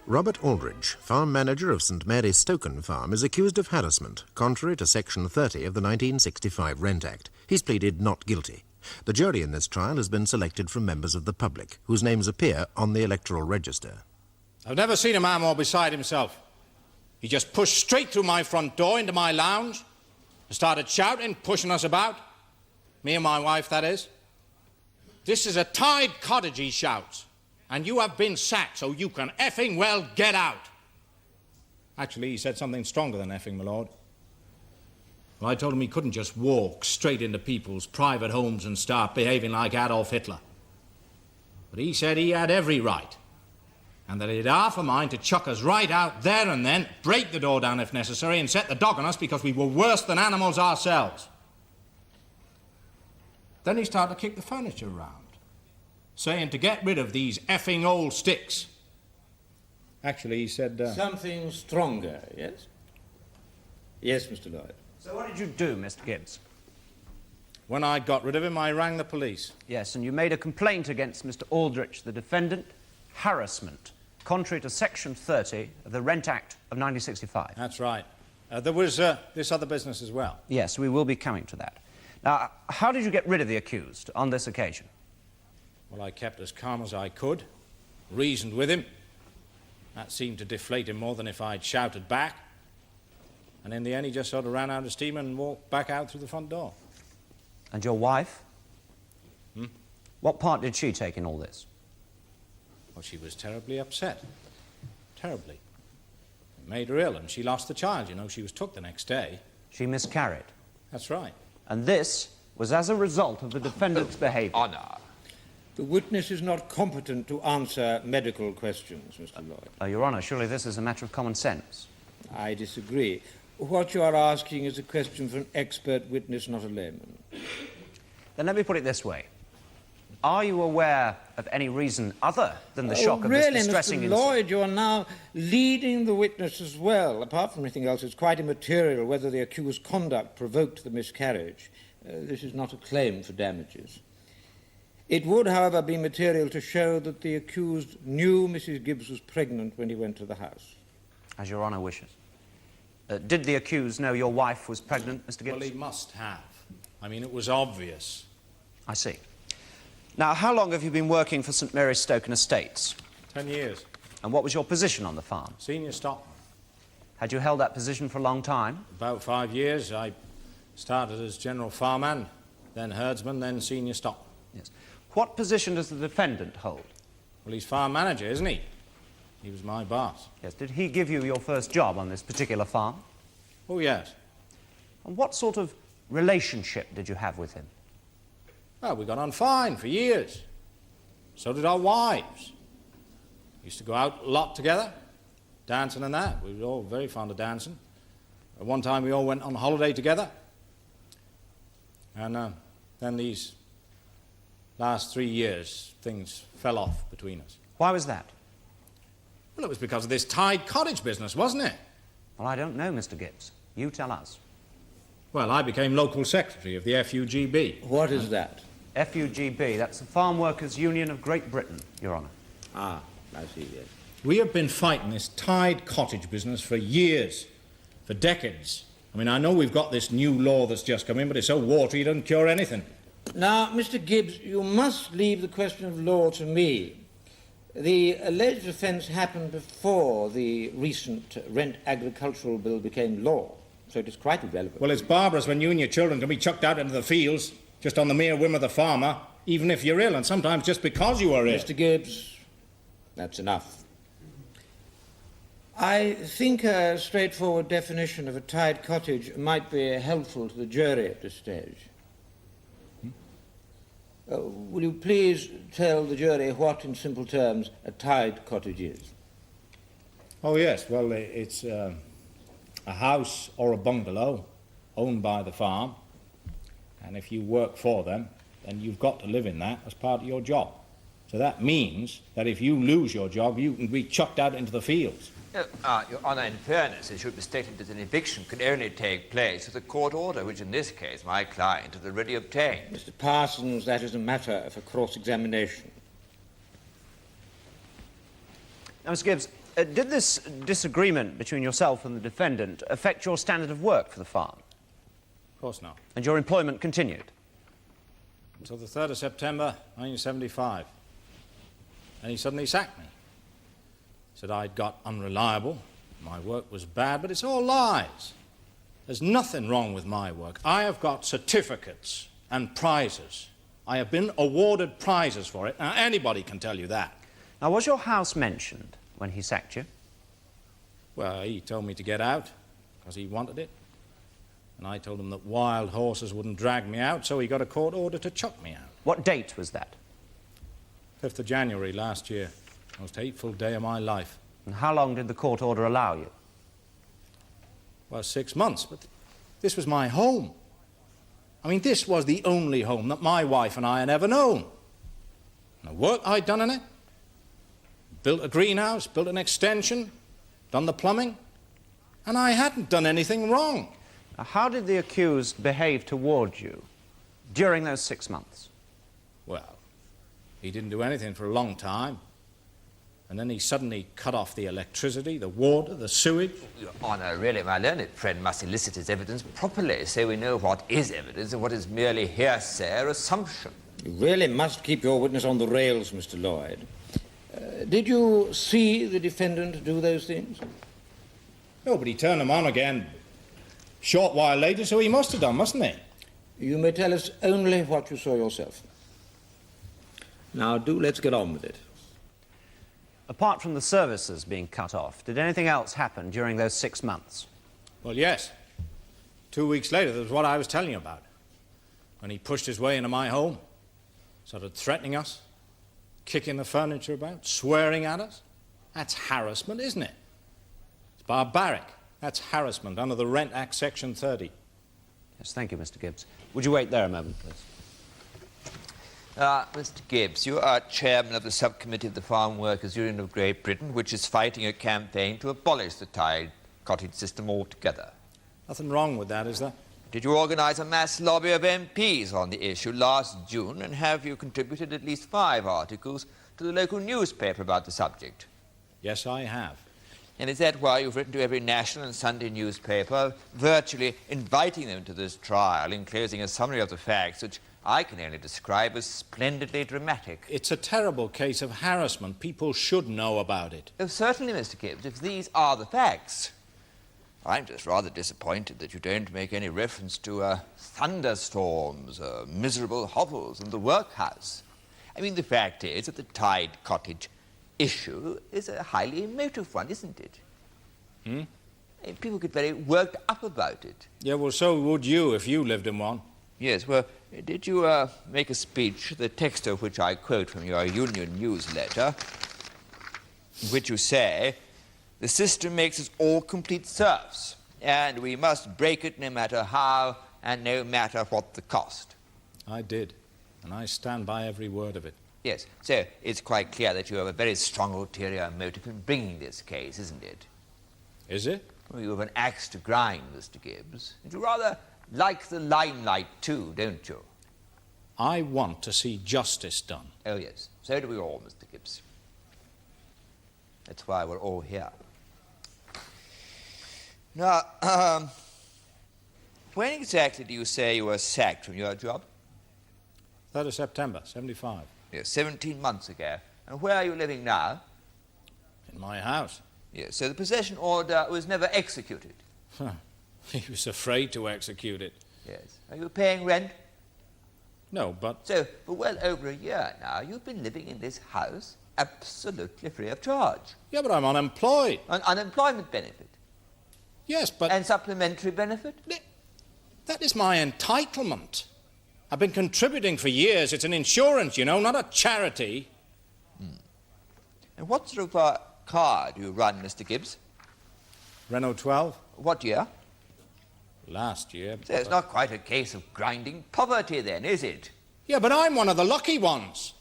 Robert Aldrich, farm manager of St Mary Stoken Farm, is accused of harassment, contrary to Section 30 of the 1965 Rent Act. He's pleaded not guilty. The jury in this trial has been selected from members of the public, whose names appear on the electoral register. I've never seen a man more beside himself. He just pushed straight through my front door into my lounge and started shouting, pushing us about. Me and my wife, that is. "This is a tied cottage," he shouts, "and you have been sacked, so you can effing well get out." Actually, he said something stronger than effing, my lord. Well, I told him he couldn't just walk straight into people's private homes and start behaving like Adolf Hitler. But he said he had every right, and that he'd half a mind to chuck us right out there and then, break the door down if necessary, and set the dog on us because we were worse than animals ourselves. Then he started to kick the furniture around, saying to get rid of these effing old sticks. Actually, he said... Something stronger, yes? Yes, Mr. Lloyd. So what did you do, Mr. Gibbs? When I got rid of him, I rang the police. Yes, and you made a complaint against Mr. Aldrich, the defendant, harassment, contrary to Section 30 of the Rent Act of 1965. That's right. There was this other business as well. Yes, we will be coming to that. Now, how did you get rid of the accused on this occasion? Well, I kept as calm as I could, reasoned with him. That seemed to deflate him more than if I'd shouted back. And in the end, he just sort of ran out of steam and walked back out through the front door. And your wife? Hmm? What part did she take in all this? Well, she was terribly upset. Terribly. It made her ill, and she lost the child. You know, she was took the next day. She miscarried. That's right. And this was as a result of the defendant's behaviour. Honour. The witness is not competent to answer medical questions, Mr. Lloyd. Your Honour, surely this is a matter of common sense. I disagree. What you are asking is a question for an expert witness, not a layman. Then let me put it this way. Are you aware of any reason other than the shock of this distressing incident? Mr. Lloyd, you are now leading the witness as well. Apart from anything else, it's quite immaterial whether the accused's conduct provoked the miscarriage. This is not a claim for damages. It would, however, be material to show that the accused knew Mrs. Gibbs was pregnant when he went to the house. As Your Honour wishes. Did the accused know your wife was pregnant, Mr. Gibbs? Well, he must have. I mean, it was obvious. I see. Now, how long have you been working for St Mary Stoken Estates? 10 years. And what was your position on the farm? Senior stockman. Had you held that position for a long time? About 5 years. I started as general farmhand, then herdsman, then senior stockman. Yes. What position does the defendant hold? Well, he's farm manager, isn't he? He was my boss. Yes. Did he give you your first job on this particular farm? Oh, yes. And what sort of relationship did you have with him? Well, we got on fine for years. So did our wives. Used to go out a lot together, dancing and that. We were all very fond of dancing. At one time, we all went on holiday together. And then these last 3 years, things fell off between us. Why was that? Well, it was because of this tied cottage business, wasn't it? Well, I don't know, Mr. Gibbs. You tell us. Well, I became local secretary of the FUGB. What is that? FUGB, that's the Farm Workers' Union of Great Britain, Your Honour. Ah, I see, yes. We have been fighting this tied cottage business for years, for decades. I mean, I know we've got this new law that's just come in, but it's so watery it doesn't cure anything. Now, Mr. Gibbs, you must leave the question of law to me. The alleged offence happened before the recent Rent Agricultural Bill became law, so it is quite irrelevant. Well, it's barbarous when you and your children can be chucked out into the fields just on the mere whim of the farmer, even if you're ill, and sometimes just because you are ill. Mr. Gibbs, that's enough. I think a straightforward definition of a tied cottage might be helpful to the jury at this stage. Will you please tell the jury what, in simple terms, a tied cottage is? Oh, yes. Well, it's a house or a bungalow owned by the farm, and if you work for them, then you've got to live in that as part of your job. So that means that if you lose your job, you can be chucked out into the fields. Your Honour, in fairness, it should be stated that an eviction can only take place with a court order, which in this case my client has already obtained. Mr. Parsons, that is a matter for cross-examination. Now, Mr. Gibbs, Did this disagreement between yourself and the defendant affect your standard of work for the farm? Of course not. And your employment continued? Until the 3rd of September, 1975. And he suddenly sacked me. Said I'd got unreliable, my work was bad, but it's all lies. There's nothing wrong with my work. I have got certificates and prizes. I have been awarded prizes for it. Now, anybody can tell you that. Now, was your house mentioned when he sacked you? Well, he told me to get out because he wanted it. And I told him that wild horses wouldn't drag me out, so he got a court order to chuck me out. What date was that? 5th of January last year. Most hateful day of my life. And how long did the court order allow you? Well, 6 months, but this was my home. I mean, this was the only home that my wife and I had ever known. And the work I'd done in it, built a greenhouse, built an extension, done the plumbing, and I hadn't done anything wrong. Now, how did the accused behave toward you during those 6 months? Well, he didn't do anything for a long time. And then he suddenly cut off the electricity, the water, the sewage. Your Honour, really, my learned friend must elicit his evidence properly, so we know what is evidence and what is merely hearsay or assumption. You really must keep your witness on the rails, Mr. Lloyd. Did you see the defendant do those things? No, but he turned them on again a short while later, so he must have done, mustn't he? You may tell us only what you saw yourself. Now, let's get on with it. Apart from the services being cut off, did anything else happen during those 6 months? Well, yes. 2 weeks later, that was what I was telling you about. When he pushed his way into my home, started threatening us, kicking the furniture about, swearing at us. That's harassment, isn't it? It's barbaric. That's harassment under the Rent Act, Section 30. Yes, thank you, Mr. Gibbs. Would you wait there a moment, please? Mr. Gibbs, you are chairman of the subcommittee of the Farm Workers' Union of Great Britain, which is fighting a campaign to abolish the tied cottage system altogether. Nothing wrong with that, is there? Did you organise a mass lobby of MPs on the issue last June, and have you contributed at least 5 articles to the local newspaper about the subject? Yes, I have. And is that why you've written to every national and Sunday newspaper, virtually inviting them to this trial, enclosing a summary of the facts, which I can only describe as splendidly dramatic? It's a terrible case of harassment. People should know about it. Oh, certainly, Mr. Gibbs, if these are the facts. I'm just rather disappointed that you don't make any reference to thunderstorms, miserable hovels, and the workhouse. I mean, the fact is that the tied cottage issue is a highly emotive one, isn't it? Hmm? People get very worked up about it. Yeah, well, so would you if you lived in one. Yes, well, did you make a speech, the text of which I quote from your union newsletter, in which you say, "The system makes us all complete serfs, and we must break it no matter how and no matter what the cost"? I did, and I stand by every word of it. Yes, so it's quite clear that you have a very strong ulterior motive in bringing this case, isn't it? Is it? Well, you have an axe to grind, Mr. Gibbs. And you rather like the limelight too, don't you? I want to see justice done. Oh, yes. So do we all, Mr. Gibbs. That's why we're all here. Now, when exactly do you say you were sacked from your job? 3rd of September, 75. Yes, 17 months ago. And where are you living now? In my house. Yes, so the possession order was never executed. He was afraid to execute it. Yes. Are you paying rent? No, but... So, for well over a year now, you've been living in this house absolutely free of charge. Yeah, but I'm unemployed. An unemployment benefit. Yes, but... And supplementary benefit? That is my entitlement. I've been contributing for years. It's an insurance, you know, not a charity. And what sort of car do you run, Mr. Gibbs? Renault 12. What year? Last year. So it's not quite a case of grinding poverty then, is it? Yeah, but I'm one of the lucky ones.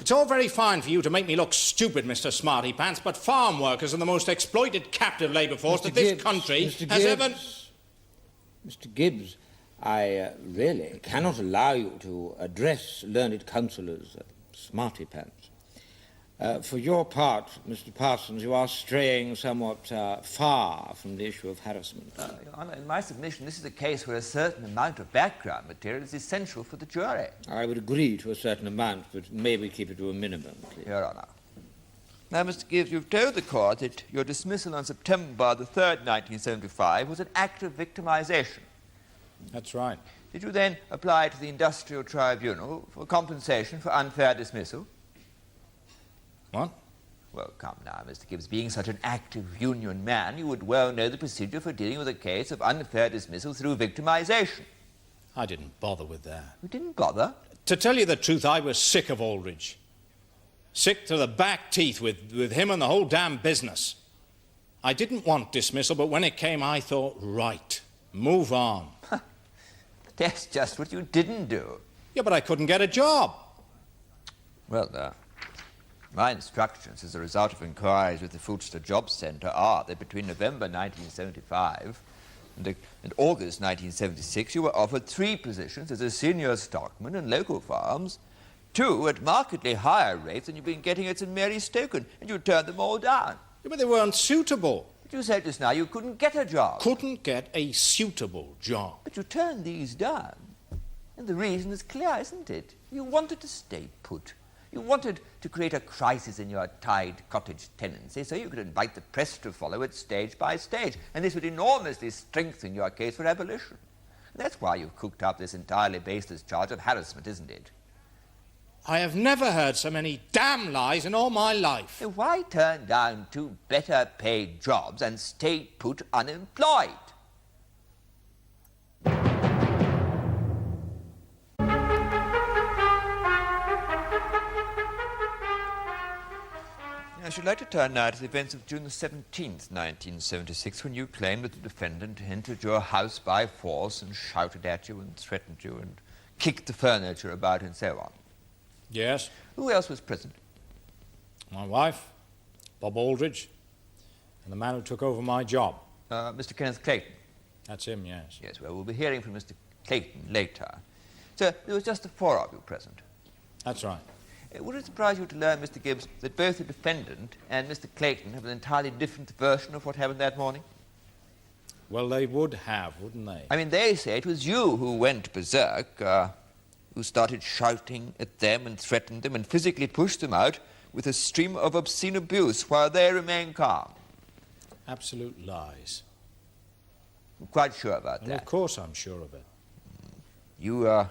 It's all very fine for you to make me look stupid, Mr. Smarty Pants, but farm workers are the most exploited captive labour force that this country has ever... Mr. Gibbs, I really cannot allow you to address learned counsellors, Smarty Pants. For your part, Mr. Parsons, you are straying somewhat far from the issue of harassment. Your Honour, in my submission, this is a case where a certain amount of background material is essential for the jury. I would agree to a certain amount, but may we keep it to a minimum, please? Your Honour. Now, Mr. Gibbs, you've told the court that your dismissal on September the 3rd, 1975 was an act of victimisation. That's right. Did you then apply to the Industrial Tribunal for compensation for unfair dismissal? What? Well, come now, Mr. Gibbs, being such an active union man, you would well know the procedure for dealing with a case of unfair dismissal through victimisation. I didn't bother with that. You didn't bother? To tell you the truth, I was sick of Aldridge. Sick to the back teeth with him and the whole damn business. I didn't want dismissal, but when it came, I thought, right, move on. That's just what you didn't do. Yeah, but I couldn't get a job. Well, my instructions as a result of inquiries with the Fulchester Job Centre are that between November 1975 and August 1976 you were offered 3 positions as a senior stockman in local farms, 2 at markedly higher rates than you've been getting at St Mary's Stoken, and you turned them all down. Yeah, but they weren't suitable. But you said just now you couldn't get a job. Couldn't get a suitable job. But you turned these down. And the reason is clear, isn't it? You wanted to stay put. You wanted to create a crisis in your tied cottage tenancy so you could invite the press to follow it stage by stage, and this would enormously strengthen your case for abolition. And that's why you've cooked up this entirely baseless charge of harassment, isn't it? I have never heard so many damn lies in all my life. So why turn down 2 better-paid jobs and stay put unemployed? I should like to turn now to the events of June the 17th, 1976, when you claimed that the defendant entered your house by force and shouted at you and threatened you and kicked the furniture about and so on. Yes. Who else was present? My wife, Bob Aldridge, and the man who took over my job. Mr. Kenneth Clayton. That's him, yes. Yes, well, we'll be hearing from Mr. Clayton later. So there was just the 4 of you present. That's right. Would it surprise you to learn, Mr. Gibbs, that both the defendant and Mr. Clayton have an entirely different version of what happened that morning? Well, they would have, wouldn't they? I mean, they say it was you who went berserk, who started shouting at them and threatened them and physically pushed them out with a stream of obscene abuse while they remained calm. Absolute lies. I'm quite sure about And that. of course I'm sure of it. You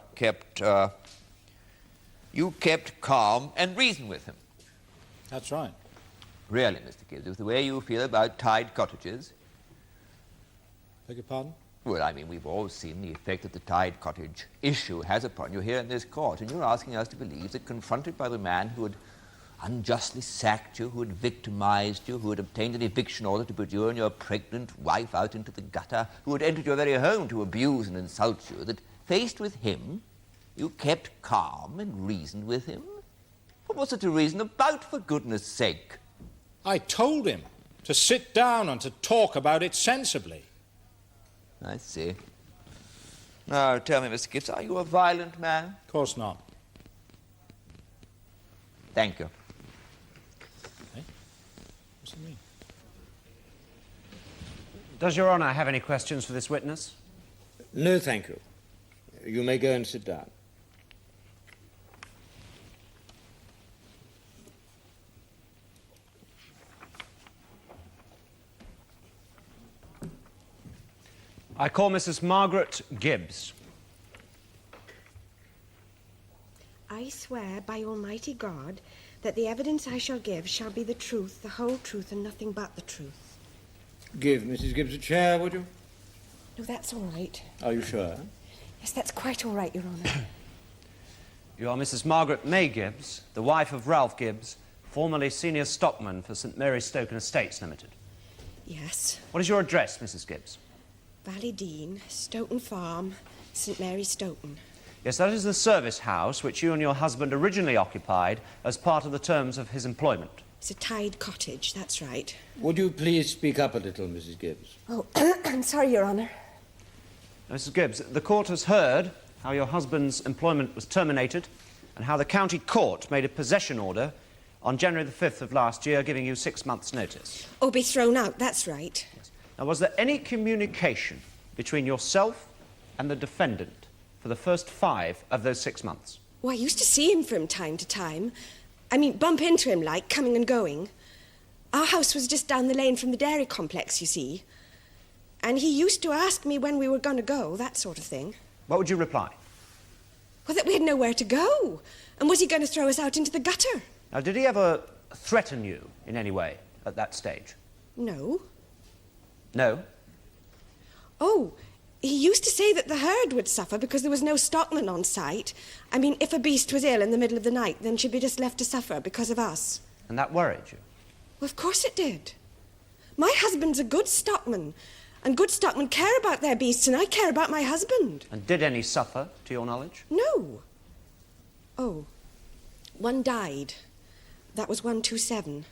kept calm and reasoned with him. That's right. Really, Mr. Gibbs, with the way you feel about tied cottages. Beg your pardon? Well, I mean, we've all seen the effect that the tied cottage issue has upon you here in this court, and you're asking us to believe that confronted by the man who had unjustly sacked you, who had victimised you, who had obtained an eviction order to put you and your pregnant wife out into the gutter, who had entered your very home to abuse and insult you, that faced with him, you kept calm and reasoned with him? What was it to reason about, for goodness sake? I told him to sit down and to talk about it sensibly. I see. Now, tell me, Mr. Gibbs, are you a violent man? Of course not. Thank you. Eh? What's it mean? Does Your Honour have any questions for this witness? No, thank you. You may go and sit down. I call Mrs. Margaret Gibbs. I swear by Almighty God that the evidence I shall give shall be the truth, the whole truth, and nothing but the truth. Give Mrs. Gibbs a chair, would you? No, that's all right. Are you sure? Yes, that's quite all right, Your Honour. You are Mrs. Margaret May Gibbs, the wife of Ralph Gibbs, formerly senior stockman for St Mary's Stoken Estates Limited. Yes. What is your address, Mrs. Gibbs? Valley Dean, Stoughton Farm, St Mary's Stoken. Yes, that is the service house which you and your husband originally occupied as part of the terms of his employment. It's a tied cottage, that's right. Would you please speak up a little, Mrs. Gibbs? Oh, I'm sorry, Your Honour. Mrs. Gibbs, the court has heard how your husband's employment was terminated and how the county court made a possession order on January the 5th of last year, giving you 6 months' notice. Oh, be thrown out, that's right. Yes. Now, was there any communication between yourself and the defendant for the first 5 of those 6 months? Well, I used to see him from time to time. I mean, bump into him, like, coming and going. Our house was just down the lane from the dairy complex, you see. And he used to ask me when we were going to go, that sort of thing. What would you reply? Well, that we had nowhere to go. And was he going to throw us out into the gutter? Now, did he ever threaten you in any way at that stage? No. No? Oh, he used to say that the herd would suffer because there was no stockman on site. I mean, if a beast was ill in the middle of the night, then she'd be just left to suffer because of us. And that worried you? Well, of course it did. My husband's a good stockman, and good stockmen care about their beasts, and I care about my husband. And did any suffer, to your knowledge? No. Oh, one died. That was 127.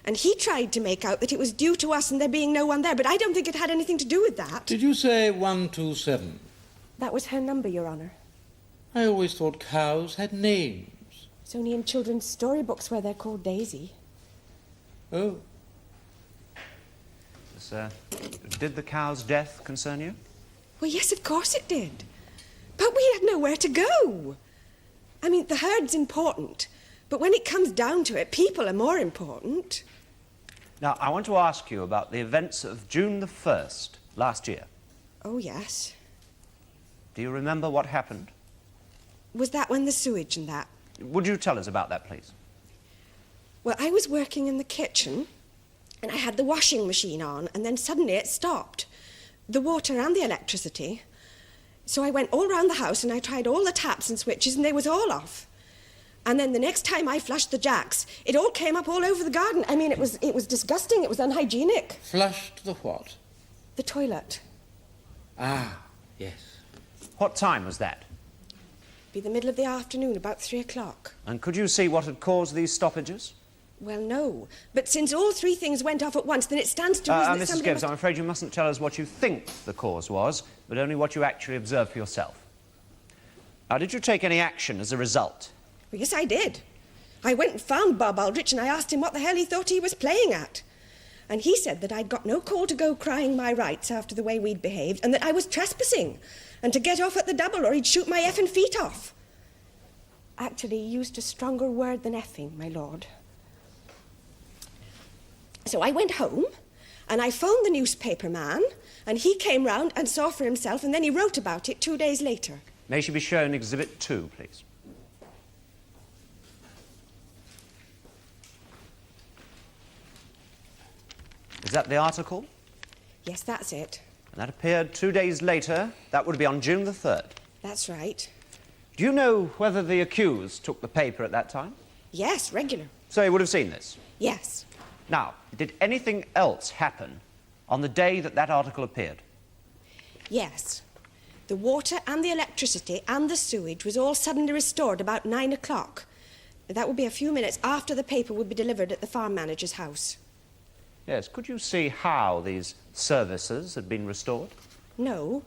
And he tried to make out that it was due to us and there being no one there, but I don't think it had anything to do with that. Did you say 127? That was her number, Your Honour. I always thought cows had names. It's only in children's storybooks where they're called Daisy. Oh. Did the cow's death concern you? Well, yes, of course it did. But we had nowhere to go. I mean, the herd's important, but when it comes down to it, people are more important. Now, I want to ask you about the events of June the 1st last year. Oh, yes. Do you remember what happened? Was that when the sewage and that? Would you tell us about that, please? Well, I was working in the kitchen, and I had the washing machine on, and then suddenly it stopped. The water and the electricity. So I went all round the house, and I tried all the taps and switches, and they was all off. And then the next time I flushed the jacks, it all came up all over the garden. I mean, it was disgusting. It was unhygienic. Flushed the what? The toilet. Ah, yes. What time was that? Be the middle of the afternoon, about 3 o'clock. And could you see what had caused these stoppages? Well, no. But since all 3 things went off at once, then it stands to reason that Mrs. somebody Gibbs, I'm afraid you mustn't tell us what you think the cause was, but only what you actually observed for yourself. Now, did you take any action as a result? Well, yes, I did. I went and found Bob Aldrich and I asked him what the hell he thought he was playing at. And he said that I'd got no call to go crying my rights after the way we'd behaved, and that I was trespassing, and to get off at the double or he'd shoot my effing feet off. Actually, he used a stronger word than effing, my lord. So I went home, and I phoned the newspaper man, and he came round and saw for himself, and then he wrote about it 2 days later. May she be shown Exhibit 2, please? Is that the article? Yes, that's it. And that appeared 2 days later. That would be on June the 3rd. That's right. Do you know whether the accused took the paper at that time? Yes, regular. So he would have seen this? Yes. Now, did anything else happen on the day that that article appeared? Yes. The water and the electricity and the sewage was all suddenly restored about 9 o'clock. That would be a few minutes after the paper would be delivered at the farm manager's house. Yes. Could you see how these services had been restored? No.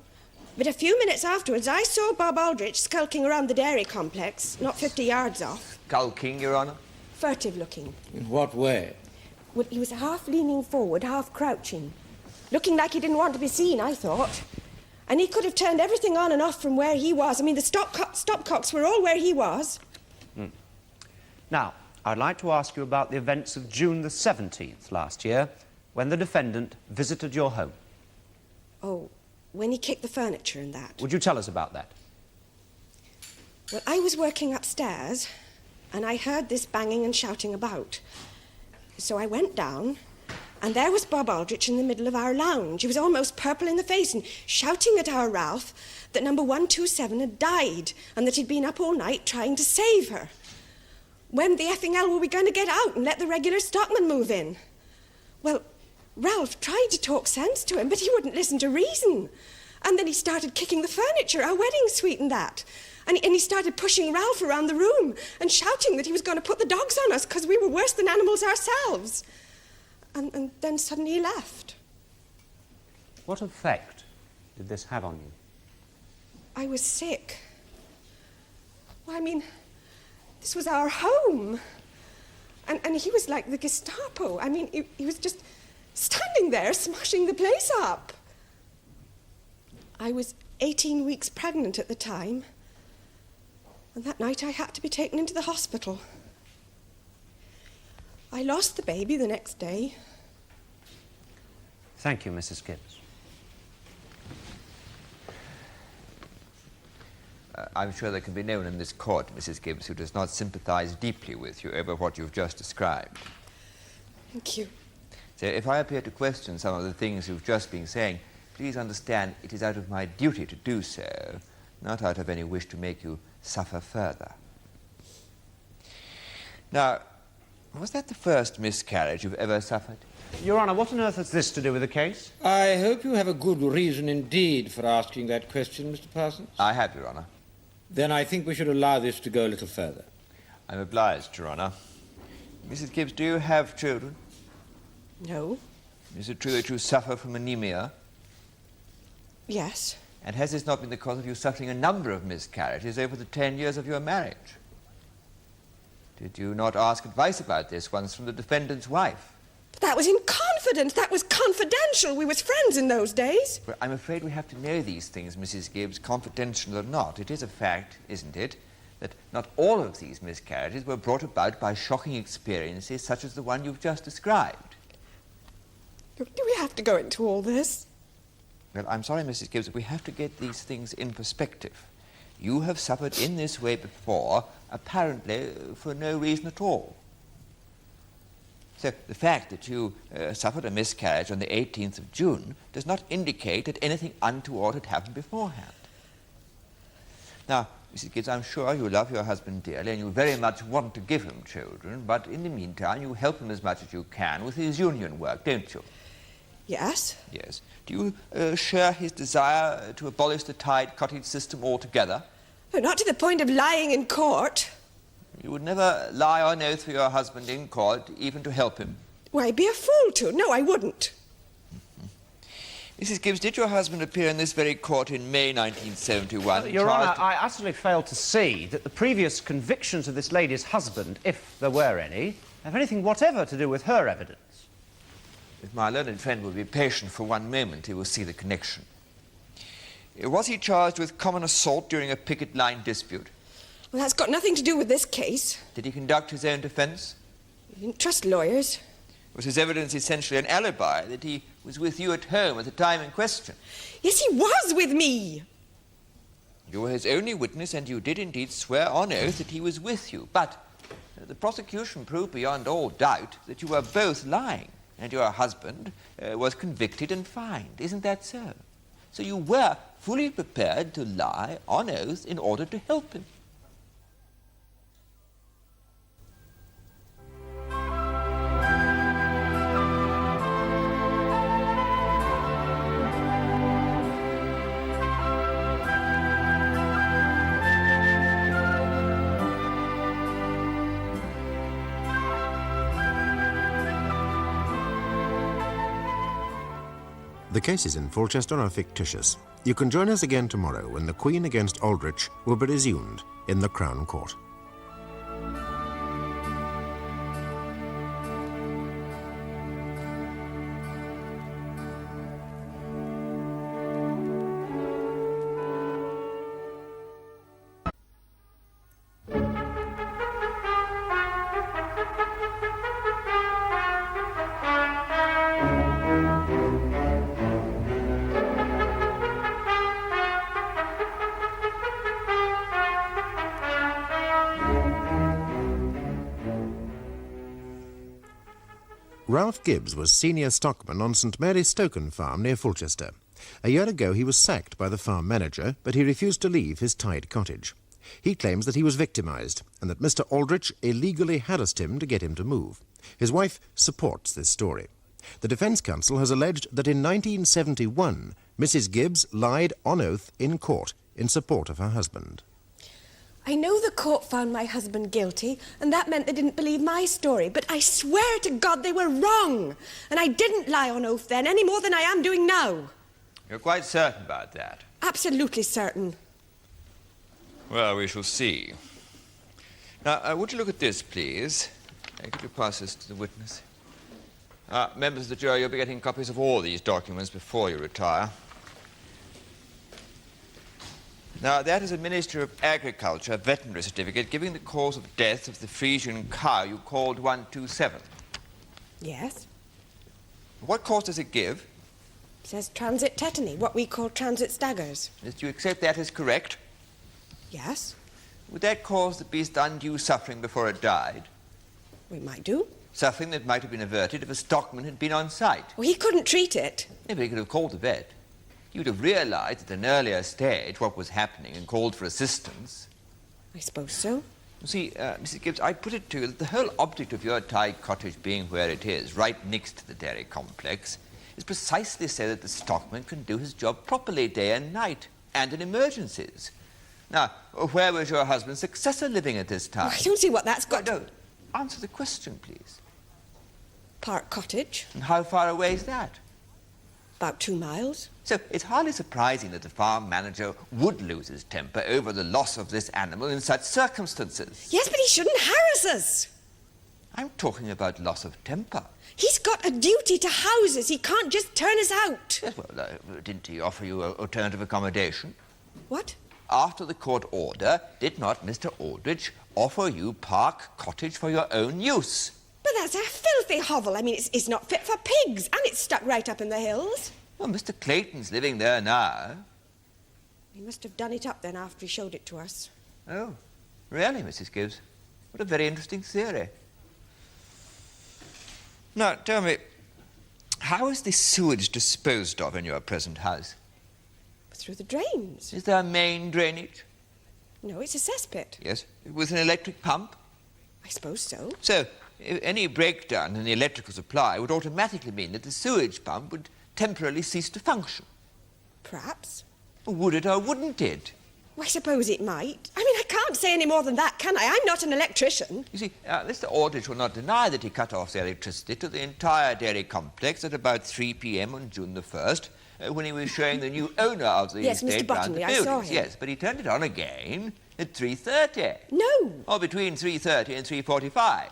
But a few minutes afterwards, I saw Bob Aldrich skulking around the dairy complex, not 50 yards off. Skulking, Your Honour? Furtive looking. In what way? Well, he was half leaning forward, half crouching. Looking like he didn't want to be seen, I thought. And he could have turned everything on and off from where he was. I mean, the stopcocks were all where he was. Now, I'd like to ask you about the events of June the 17th last year, when the defendant visited your home. Oh, when he kicked the furniture and that. Would you tell us about that? Well, I was working upstairs, and I heard this banging and shouting about. So I went down, and there was Bob Aldrich in the middle of our lounge. He was almost purple in the face and shouting at our Ralph that number 127 had died and that he'd been up all night trying to save her. When the effing hell were we going to get out and let the regular stockman move in? Well, Ralph tried to talk sense to him, but he wouldn't listen to reason. And then he started kicking the furniture, our wedding suite and that. And he started pushing Ralph around the room and shouting that he was going to put the dogs on us because we were worse than animals ourselves. And then suddenly he left. What effect did this have on you? I was sick. Well, I mean, this was our home. And he was like the Gestapo. I mean, he was just standing there smashing the place up. I was 18 weeks pregnant at the time. And that night I had to be taken into the hospital. I lost the baby the next day. Thank you, Mrs. Gibbs. I'm sure there can be no one in this court, Mrs. Gibbs, who does not sympathise deeply with you over what you've just described. Thank you. So if I appear to question some of the things you've just been saying, please understand it is out of my duty to do so, not out of any wish to make you suffer further. Now, was that the first miscarriage you've ever suffered? Your Honour, what on earth has this to do with the case? I hope you have a good reason indeed for asking that question, Mr. Parsons. I have, Your Honour. Then I think we should allow this to go a little further. I'm obliged, Your Honour. Mrs. Gibbs, do you have children? No. Is it true that you suffer from anemia? Yes. And has this not been the cause of you suffering a number of miscarriages over the 10 years of your marriage? Did you not ask advice about this once from the defendant's wife? But that was in confidence. That was confidential. We was friends in those days. Well, I'm afraid we have to know these things, Mrs. Gibbs, confidential or not. It is a fact, isn't it, that not all of these miscarriages were brought about by shocking experiences such as the one you've just described. Do we have to go into all this? Well, I'm sorry, Mrs. Gibbs, but we have to get these things in perspective. You have suffered in this way before, apparently for no reason at all. So the fact that you suffered a miscarriage on the 18th of June does not indicate that anything untoward had happened beforehand. Now, Mrs. Gibbs, I'm sure you love your husband dearly and you very much want to give him children, but in the meantime you help him as much as you can with his union work, don't you? Yes. Yes. Do you share his desire to abolish the tied cottage system altogether? Oh, not to the point of lying in court. You would never lie on oath for your husband in court, even to help him. Why, I'd be a fool to. No, I wouldn't. Mrs. Gibbs, did your husband appear in this very court in May 1971? Your Honour, I utterly fail to see that the previous convictions of this lady's husband, if there were any, have anything whatever to do with her evidence. If my learned friend will be patient for one moment, he will see the connection. Was he charged with common assault during a picket line dispute? Well, that's got nothing to do with this case. Did he conduct his own defence? You didn't trust lawyers. Was his evidence essentially an alibi, that he was with you at home at the time in question? Yes, he was with me. You were his only witness, and you did indeed swear on oath that he was with you. But the prosecution proved beyond all doubt that you were both lying, and your husband was convicted and fined. Isn't that so? So you were fully prepared to lie on oath in order to help him. The cases in Fulchester are fictitious. You can join us again tomorrow when the Queen against Aldrich will be resumed in the Crown Court. Ralph Gibbs was senior stockman on St Mary's Stoken farm near Fulchester. A year ago he was sacked by the farm manager, but he refused to leave his tied cottage. He claims that he was victimised and that Mr Aldrich illegally harassed him to get him to move. His wife supports this story. The defence counsel has alleged that in 1971 Mrs Gibbs lied on oath in court in support of her husband. I know the court found my husband guilty, and that meant they didn't believe my story, but I swear to God they were wrong. And I didn't lie on oath then, any more than I am doing now. You're quite certain about that? Absolutely certain. Well, we shall see. Now, would you look at this, please? Could you pass this to the witness? Members of the jury, you'll be getting copies of all these documents before you retire. Now, that is a Ministry of Agriculture veterinary certificate giving the cause of death of the Frisian cow you called 127. Yes. What cause does it give? It says transit tetany, what we call transit staggers. Do you accept that as correct? Yes. Would that cause the beast undue suffering before it died? We might do. Suffering that might have been averted if a stockman had been on site. Well, he couldn't treat it. Yeah, but he could have called the vet. You'd have realised at an earlier stage what was happening and called for assistance. I suppose so. You see, Mrs. Gibbs, I put it to you that the whole object of your tied cottage being where it is, right next to the dairy complex, is precisely so that the stockman can do his job properly day and night, and in emergencies. Now, where was your husband's successor living at this time? Oh, I don't see what that's got No, answer the question, please. Park Cottage, And how far away is that? about 2 miles. So it's hardly surprising that the farm manager would lose his temper over the loss of this animal in such circumstances. Yes, but he shouldn't harass us. I'm talking about loss of temper. He's got a duty to houses. He can't just turn us out. Yes, well, didn't he offer you an alternative accommodation? What? After the court order, did not Mr. Aldrich offer you Park Cottage for your own use? But that's a filthy hovel. I mean, it's not fit for pigs, and it's stuck right up in the hills. Well, Mr. Clayton's living there now. He must have done it up then after he showed it to us. Oh, really, Mrs. Gibbs? What a very interesting theory. Now, tell me, how is the sewage disposed of in your present house? Through the drains. Is there main drainage? No, it's a cesspit. Yes. With an electric pump? I suppose so. So, any breakdown in the electrical supply would automatically mean that the sewage pump would temporarily cease to function. Perhaps. Would it or wouldn't it? Well, I suppose it might. I mean, I can't say any more than that, can I? I'm not an electrician. You see, Mr. Aldrich will not deny that he cut off the electricity to the entire dairy complex at about 3 p.m. on June the 1st, when he was showing the new owner of the Yes, estate Mr. round the Bottomley, I buildings. saw him. Yes, but he turned it on again at 3:30. No. Or between 3:30 and 3:45.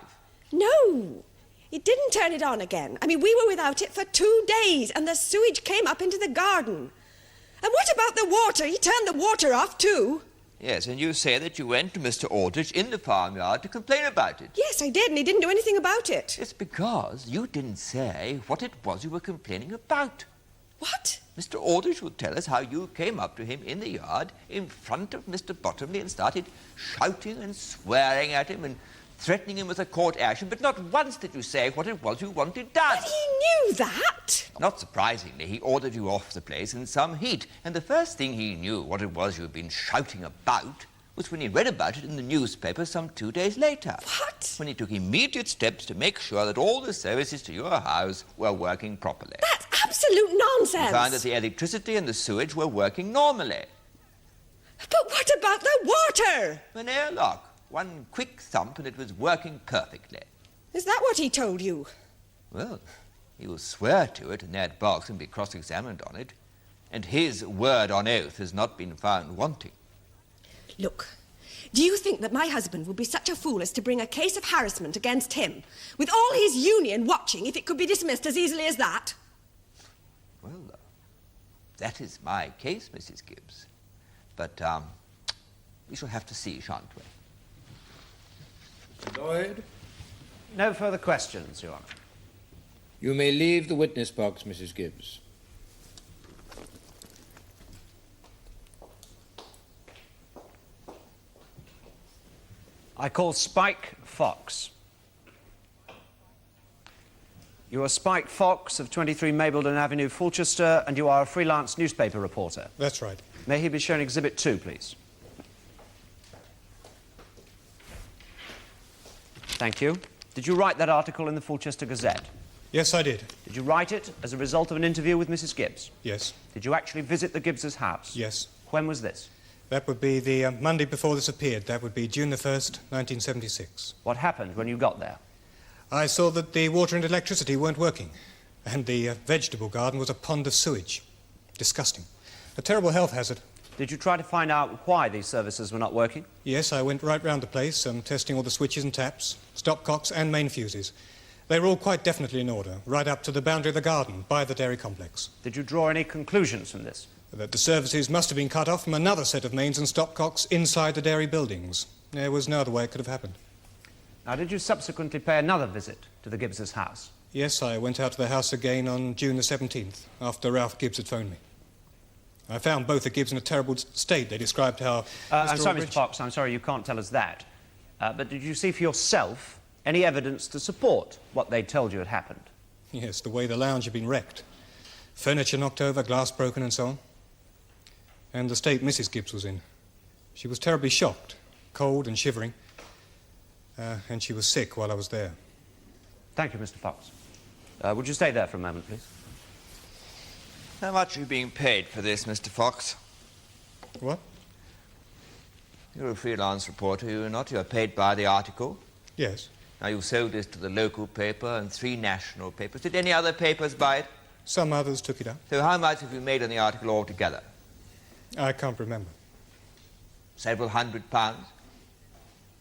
No. He didn't turn it on again. I mean, we were without it for 2 days, and the sewage came up into the garden. And what about the water? He turned the water off, too. Yes, and you say that you went to Mr. Aldrich in the farmyard to complain about it. Yes, I did, and he didn't do anything about it. It's because you didn't say what it was you were complaining about. What? Mr. Aldrich will tell us how you came up to him in the yard in front of Mr. Bottomley and started shouting and swearing at him and threatening him with a court action, but not once did you say what it was you wanted done. But he knew that. Not surprisingly, he ordered you off the place in some heat, and the first thing he knew what it was you had been shouting about was when he read about it in the newspaper some 2 days later. What? When he took immediate steps to make sure that all the services to your house were working properly. That's absolute nonsense. He found that the electricity and the sewage were working normally. But what about the water? An airlock. One quick thump and it was working perfectly. Is that what he told you? Well, he will swear to it in that box and be cross-examined on it. And his word on oath has not been found wanting. Look, do you think that my husband would be such a fool as to bring a case of harassment against him, with all his union watching, if it could be dismissed as easily as that? Well, that is my case, Mrs. Gibbs. But, we shall have to see, shan't we? Lloyd, No further questions, Your Honour. you may leave the witness box, Mrs. Gibbs. I call Spike Fox. You are Spike Fox of 23 Mabledon Avenue, Fulchester, and you are a freelance newspaper reporter. That's right. May he be shown Exhibit 2, please? Thank you. Did you write that article in the Fulchester Gazette? Yes, I did. Did you write it as a result of an interview with Mrs. Gibbs? Yes. Did you actually visit the Gibbses' house? Yes. When was this? That would be the Monday before this appeared. That would be June the 1st, 1976. What happened when you got there? I saw that the water and electricity weren't working, and the vegetable garden was a pond of sewage. Disgusting. A terrible health hazard. Did you try to find out why these services were not working? Yes, I went right round the place, testing all the switches and taps, stopcocks and main fuses. They were all quite definitely in order, right up to the boundary of the garden, by the dairy complex. Did you draw any conclusions from this? That the services must have been cut off from another set of mains and stopcocks inside the dairy buildings. There was no other way it could have happened. Now, did you subsequently pay another visit to the Gibbs' house? Yes, I went out to the house again on June the 17th, after Ralph Gibbs had phoned me. I found both the Gibbs in a terrible state. They described how... I'm sorry, Aldrich... Mr. Fox, I'm sorry you can't tell us that. But did you see for yourself any evidence to support what they told you had happened? Yes, the way the lounge had been wrecked. Furniture knocked over, glass broken and so on. And the state Mrs. Gibbs was in. She was terribly shocked, cold and shivering. And she was sick while I was there. Thank you, Mr. Fox. Would you stay there for a moment, please? How much are you being paid for this, Mr. Fox? What? You're a freelance reporter, you're not? You're paid by the article. Yes. Now, you sold this to the local paper and 3 national papers. Did any other papers buy it? Some others took it up. So how much have you made on the article altogether? I can't remember. Several £100?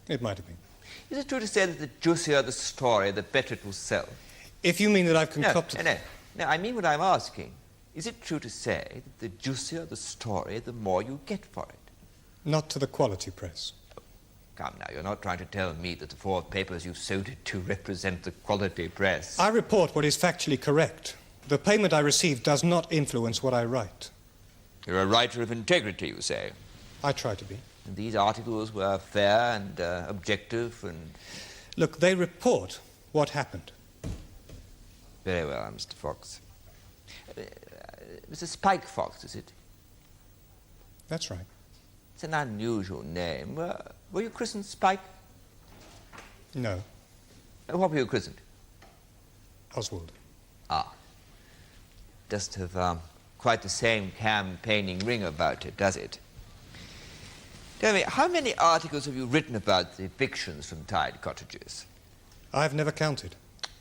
It might have been. Is it true to say that the juicier the story, the better it will sell? If you mean that I've concocted... No, I mean what I'm asking. Is it true to say that the juicier the story, the more you get for it? Not to the quality press. Come now, you're not trying to tell me that the 4 papers you sold it to represent the quality press. I report what is factually correct. The payment I receive does not influence what I write. You're a writer of integrity, you say? I try to be. And these articles were fair and objective and... Look, they report what happened. Very well, Mr. Fox. Mr. Spike Fox, is it? That's right. It's an unusual name. Were you christened Spike? No. What were you christened? Oswald. Ah. Doesn't have quite the same campaigning ring about it, does it? Tell me, how many articles have you written about the evictions from tied cottages? I've never counted.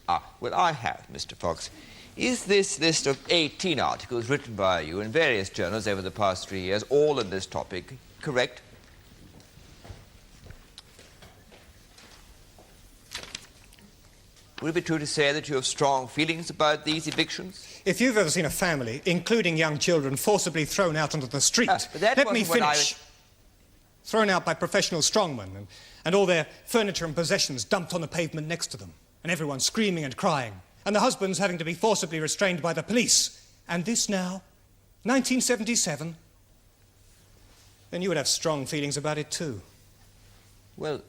Ah, well, I have, Mr. Fox. Is this list of 18 articles written by you in various journals over the past 3 years, all on this topic, correct? Would it be true to say that you have strong feelings about these evictions? If you've ever seen a family, including young children, forcibly thrown out onto the street, let me finish. Thrown out by professional strongmen and all their furniture and possessions dumped on the pavement next to them, and everyone screaming and crying, and the husbands having to be forcibly restrained by the police. And this now, 1977, then you would have strong feelings about it too. Well,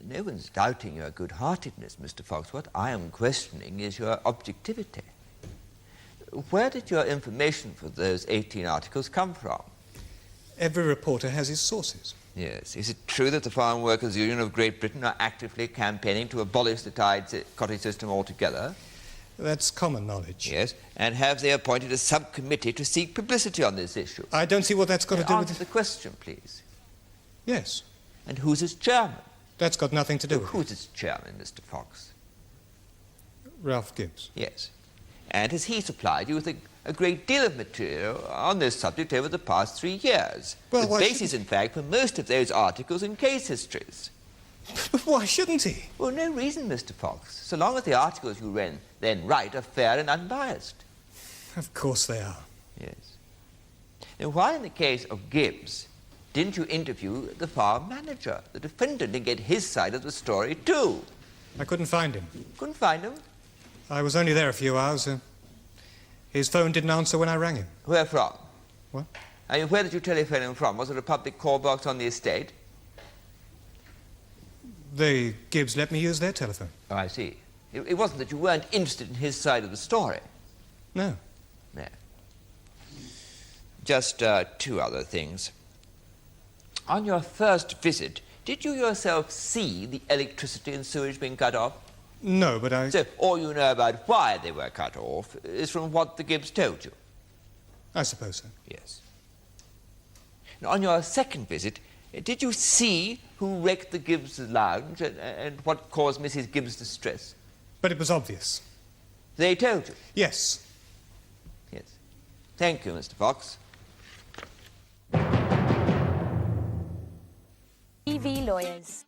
no one's doubting your good-heartedness, Mr. Fox. What I am questioning is your objectivity. Where did your information for those 18 articles come from? Every reporter has his sources. Yes. Is it true that the Farm Workers' Union of Great Britain are actively campaigning to abolish the tied cottage system altogether? That's common knowledge. Yes. And have they appointed a subcommittee to seek publicity on this issue? I don't see what that's got to do with Answer the question, please. Yes. And who's its chairman? That's got nothing to do with it. Who's its chairman, Mr. Fox? Ralph Gibbs. Yes. And has he supplied you with a great deal of material on this subject over the past 3 years? Well, the basis, in fact, for most of those articles and case histories. But why shouldn't he? Well, no reason, Mr. Fox, so long as the articles you then write are fair and unbiased. Of course they are. Yes. Now, why in the case of Gibbs didn't you interview the farm manager, the defendant, and get his side of the story too? I couldn't find him. Couldn't find him? I was only there a few hours. His phone didn't answer when I rang him. Where from? What? I mean, where did you telephone him from? Was it a public call box on the estate? The Gibbs let me use their telephone. Oh, I see. It wasn't that you weren't interested in his side of the story. No. No. Just 2 other things. On your first visit, did you yourself see the electricity and sewage being cut off? No, but I... So all you know about why they were cut off is from what the Gibbs told you? I suppose so. Yes. Now, on your second visit, did you see who wrecked the Gibbs' lounge and what caused Mrs. Gibbs' distress? But it was obvious. They told you? Yes. Yes. Thank you, Mr. Fox. EV Lawyers.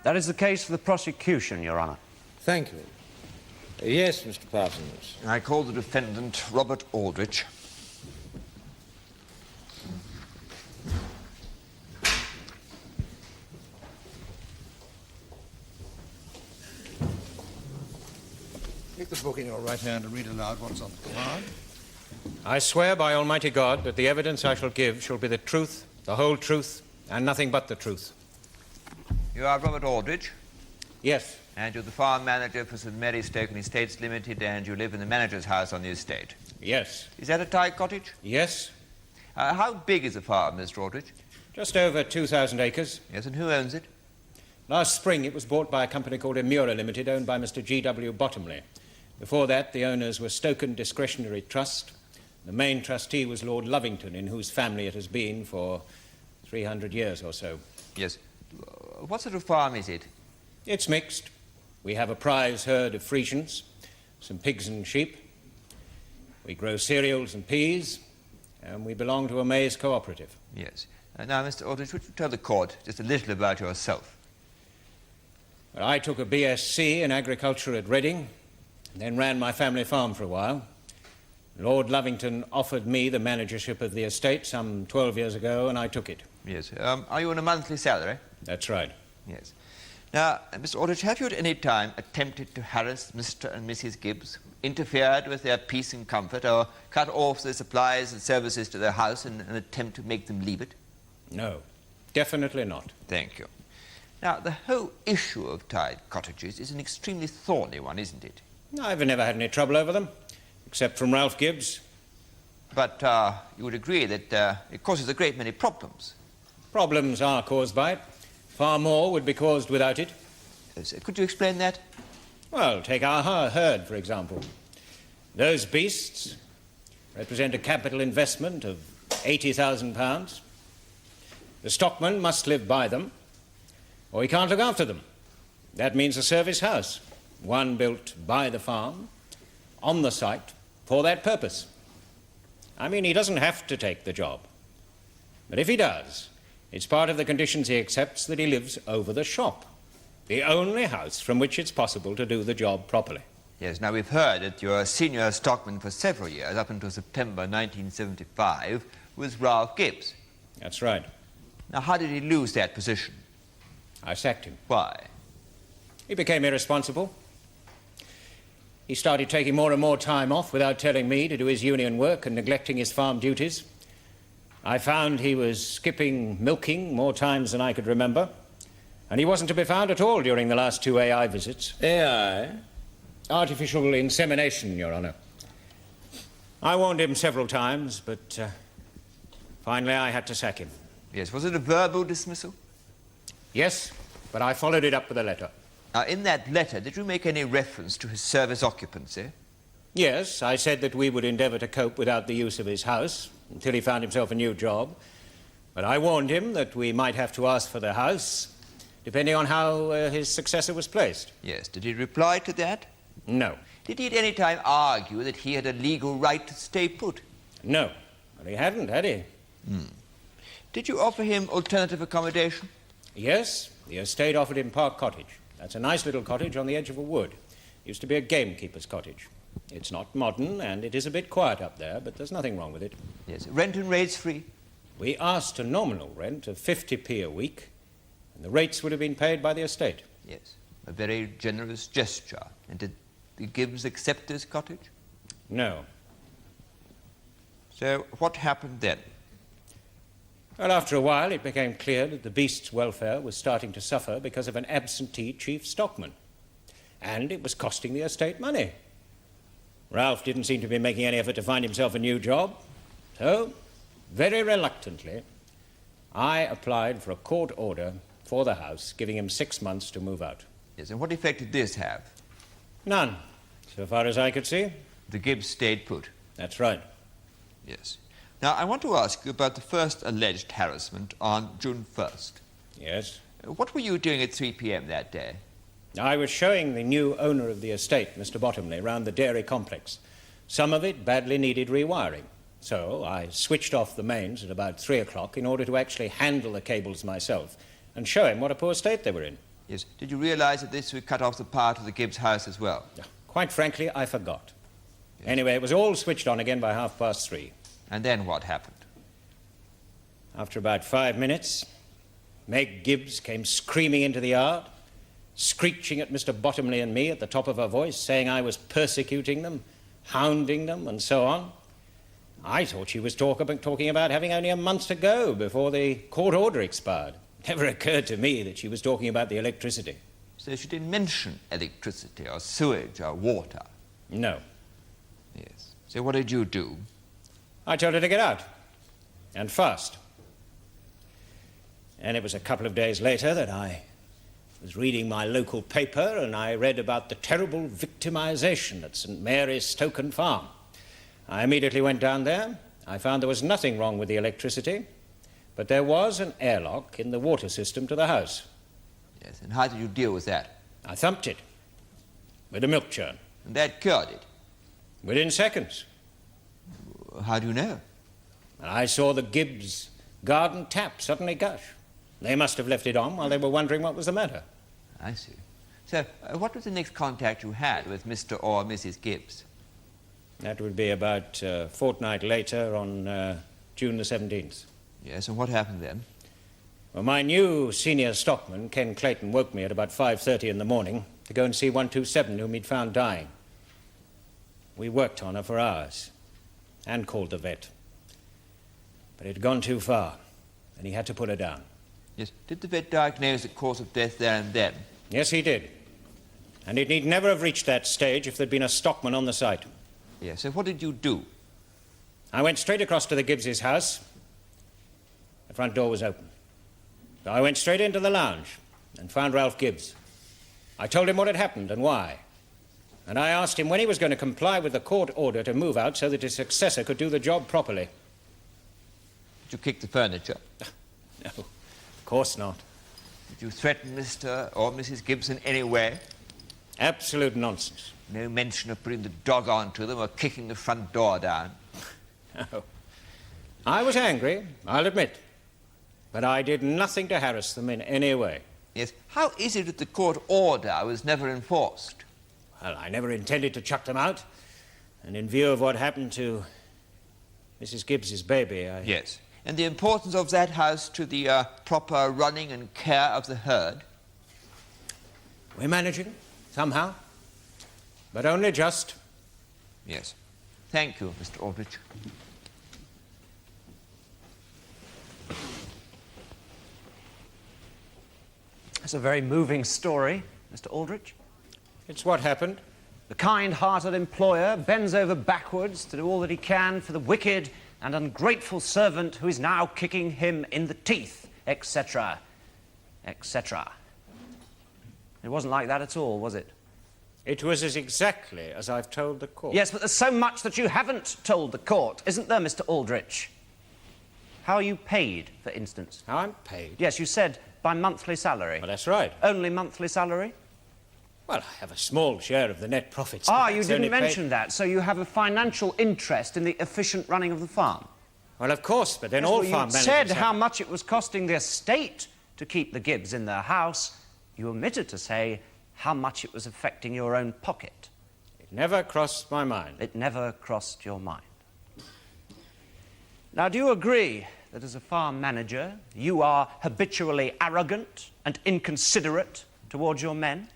That is the case for the prosecution, Your Honour. Thank you. Yes, Mr. Parsons. I call the defendant Robert Aldrich. Take the book in your right hand and read aloud what's on the card. I swear by Almighty God that the evidence I shall give shall be the truth, the whole truth, and nothing but the truth. You are Robert Aldrich? Yes. And you're the farm manager for St. Mary's Stoken Estates Limited, and you live in the manager's house on the estate? Yes. Is that a tied cottage? Yes. How big is the farm, Mr. Aldrich? Just over 2,000 acres. Yes, and who owns it? Last spring it was bought by a company called Emura Limited, owned by Mr. G.W. Bottomley. Before that, the owners were Stoken Discretionary Trust. The main trustee was Lord Lovington, in whose family it has been for 300 years or so. Yes. What sort of farm is it? It's mixed. We have a prize herd of Frisians, some pigs and sheep. We grow cereals and peas, and we belong to a maize cooperative. Yes. Now, Mr. Aldrich, would you tell the court just a little about yourself? Well, I took a BSc in agriculture at Reading, and then ran my family farm for a while. Lord Lovington offered me the managership of the estate some 12 years ago, and I took it. Yes. Are you on a monthly salary? That's right. Yes. Now, Mr. Aldrich, have you at any time attempted to harass Mr. and Mrs. Gibbs, interfered with their peace and comfort, or cut off their supplies and services to their house in an attempt to make them leave it? No, definitely not. Thank you. Now, the whole issue of tied cottages is an extremely thorny one, isn't it? I've never had any trouble over them, except from Ralph Gibbs. But you would agree that it causes a great many problems. Problems are caused by it. Far more would be caused without it. Yes, could you explain that? Well, take our herd, for example. Those beasts represent a capital investment of £80,000. The stockman must live by them, or he can't look after them. That means a service house, one built by the farm, on the site, for that purpose. I mean, he doesn't have to take the job. But if he does, it's part of the conditions he accepts that he lives over the shop, the only house from which it's possible to do the job properly. Yes, now we've heard that your senior stockman for several years, up until September 1975, was Ralph Gibbs. That's right. Now, how did he lose that position? I sacked him. Why? He became irresponsible. He started taking more and more time off without telling me to do his union work and neglecting his farm duties. I found he was skipping milking more times than I could remember, and he wasn't to be found at all during the last 2 AI visits. AI? Artificial insemination, Your Honour. I warned him several times, but finally I had to sack him. Yes, was it a verbal dismissal? Yes, but I followed it up with a letter. Now, in that letter, did you make any reference to his service occupancy? Yes, I said that we would endeavour to cope without the use of his house until he found himself a new job. But I warned him that we might have to ask for the house, depending on how his successor was placed. Yes. Did he reply to that? No. Did he at any time argue that he had a legal right to stay put? No. Well, he hadn't, had he? Did you offer him alternative accommodation? Yes, the estate offered him Park Cottage. That's a nice little cottage on the edge of a wood. Used to be a gamekeeper's cottage. It's not modern, and it is a bit quiet up there, but there's nothing wrong with it. Yes. Rent and rates free? We asked a nominal rent of 50p a week, and the rates would have been paid by the estate. Yes. A very generous gesture. And did the Gibbs accept this cottage? No. So what happened then? Well, after a while, it became clear that the beast's welfare was starting to suffer because of an absentee chief stockman. And it was costing the estate money. Ralph didn't seem to be making any effort to find himself a new job. So, very reluctantly, I applied for a court order for the house, giving him 6 months to move out. Yes, and what effect did this have? None, so far as I could see. The Gibbs stayed put? That's right. Yes. Now, I want to ask you about the first alleged harassment on June 1st. Yes? What were you doing at 3 p.m. that day? I was showing the new owner of the estate, Mr. Bottomley, round the dairy complex. Some of it badly needed rewiring. So I switched off the mains at about 3 o'clock in order to actually handle the cables myself and show him what a poor state they were in. Yes. Did you realise that this would cut off the power to the Gibbs house as well? Quite frankly, I forgot. Yes. Anyway, it was all switched on again by 3:30. And then what happened? After about 5 minutes, Meg Gibbs came screaming into the yard, screeching at Mr. Bottomley and me at the top of her voice, saying I was persecuting them, hounding them, and so on. I thought she was talking about having only a month to go before the court order expired. It never occurred to me that she was talking about the electricity. So she didn't mention electricity or sewage or water? No. Yes. So what did you do? I told her to get out, and fast. And it was a couple of days later that I was reading my local paper, and I read about the terrible victimisation at St. Mary's Stoken Farm. I immediately went down there. I found there was nothing wrong with the electricity, but there was an airlock in the water system to the house. Yes, and how did you deal with that? I thumped it with a milk churn. And that cured it? Within seconds. How do you know? I saw the Gibbs garden tap suddenly gush. They must have left it on while they were wondering what was the matter. I see. So, what was the next contact you had with Mr. or Mrs. Gibbs? That would be about a fortnight later on June the 17th. Yes, and what happened then? Well, my new senior stockman, Ken Clayton, woke me at about 5:30 in the morning to go and see 127, whom he'd found dying. We worked on her for hours and called the vet. But it had gone too far, and he had to put her down. Yes. Did the vet diagnose the cause of death there and then? Yes, he did. And it need never have reached that stage if there'd been a stockman on the site. Yes, so what did you do? I went straight across to the Gibbs' house. The front door was open. So I went straight into the lounge and found Ralph Gibbs. I told him what had happened and why. And I asked him when he was going to comply with the court order to move out so that his successor could do the job properly. Did you kick the furniture? No, of course not. Did you threaten Mr. or Mrs. Gibbs in any way? Absolute nonsense. No mention of putting the dog onto them or kicking the front door down? No. I was angry, I'll admit. But I did nothing to harass them in any way. Yes. How is it that the court order was never enforced? Well, I never intended to chuck them out. And in view of what happened to Mrs. Gibbs's baby, I... Yes. And the importance of that house to the proper running and care of the herd? We're managing, somehow. But only just. Yes. Thank you, Mr. Aldrich. That's a very moving story, Mr. Aldrich. It's what happened. The kind-hearted employer bends over backwards to do all that he can for the wicked and ungrateful servant who is now kicking him in the teeth, etc., etc. It wasn't like that at all, was it? It was exactly as I've told the court. Yes, but there's so much that you haven't told the court, isn't there, Mr. Aldrich? How are you paid, for instance? How I'm paid? Yes, you said by monthly salary. Well, that's right. Only monthly salary? Well, I have a small share of the net profits. Ah, you didn't mention that. So you have a financial interest in the efficient running of the farm? Well, of course, but then all farm managers... You said how much it was costing the estate to keep the Gibbs in their house. You omitted to say how much it was affecting your own pocket. It never crossed my mind. It never crossed your mind. Now, do you agree that as a farm manager, you are habitually arrogant and inconsiderate towards your men?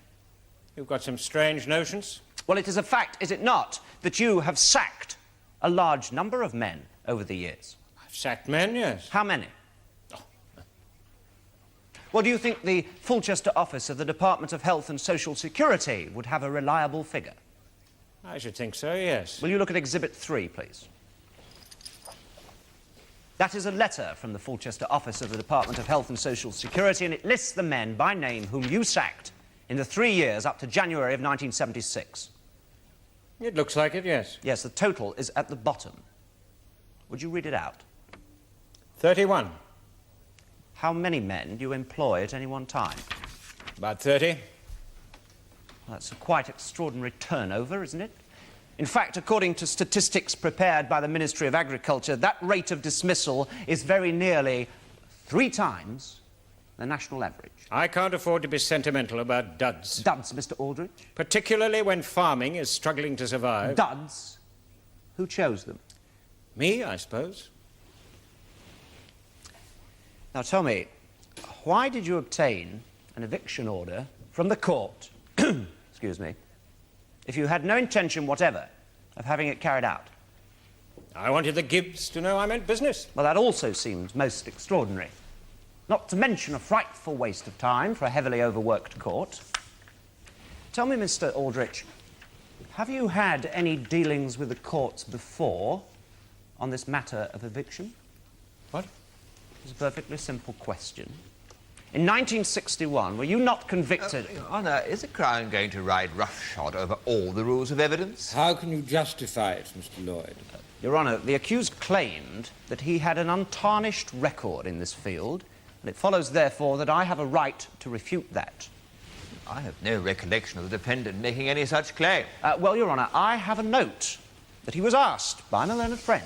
You've got some strange notions. Well, it is a fact, is it not, that you have sacked a large number of men over the years? I've sacked men, yes. How many? Well, do you think the Fulchester office of the Department of Health and Social Security would have a reliable figure? I should think so, yes. Will you look at Exhibit 3, please? That is a letter from the Fulchester office of the Department of Health and Social Security, and it lists the men by name whom you sacked in the 3 years up to January of 1976. It looks like it, yes. Yes, the total is at the bottom. Would you read it out? 31. How many men do you employ at any one time? About 30. Well, that's a quite extraordinary turnover, isn't it? In fact, according to statistics prepared by the Ministry of Agriculture, that rate of dismissal is very nearly 3 times the national average. I can't afford to be sentimental about duds. Duds, Mr. Aldrich? Particularly when farming is struggling to survive. Duds? Who chose them? Me, I suppose. Now tell me, why did you obtain an eviction order from the court, excuse me, if you had no intention whatever of having it carried out? I wanted the Gibbs to know I meant business. Well, that also seems most extraordinary. Not to mention a frightful waste of time for a heavily overworked court. Tell me, Mr. Aldrich, have you had any dealings with the courts before on this matter of eviction? What? It's a perfectly simple question. In 1961, were you not convicted? Your Honour, is the Crown going to ride roughshod over all the rules of evidence? How can you justify it, Mr. Lloyd? Your Honour, the accused claimed that he had an untarnished record in this field, and it follows, therefore, that I have a right to refute that. I have no recollection of the defendant making any such claim. Well, Your Honour, I have a note that he was asked by an learned friend.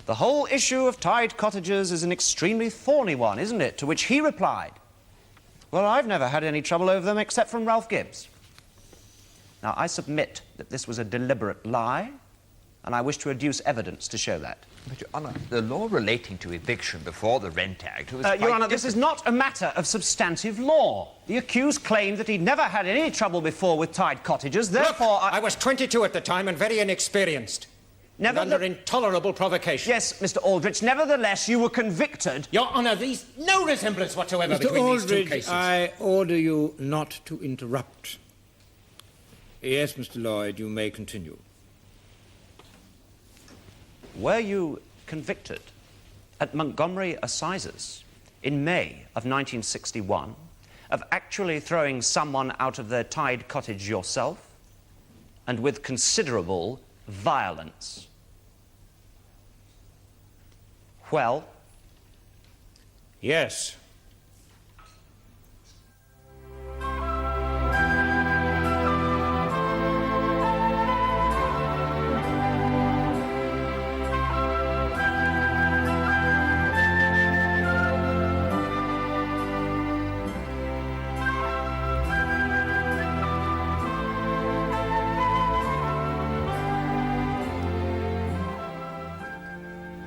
The whole issue of tied cottages is an extremely thorny one, isn't it? To which he replied, well, I've never had any trouble over them except from Ralph Gibbs. Now, I submit that this was a deliberate lie, and I wish to adduce evidence to show that. But, Your Honour, the law relating to eviction before the Rent Act was Your Honour, different. this is not a matter of substantive law. The accused claimed that he'd never had any trouble before with tied cottages, therefore... Look, I was 22 at the time and very inexperienced. And under intolerable provocation. Yes, Mr. Aldrich, nevertheless, you were convicted... Your Honour, there's no resemblance whatsoever between Aldridge, these two cases. I order you not to interrupt. Yes, Mr. Lloyd, you may continue. Were you convicted at Montgomery Assizes in May of 1961 of actually throwing someone out of their tied cottage yourself, and with considerable violence? Well? Yes.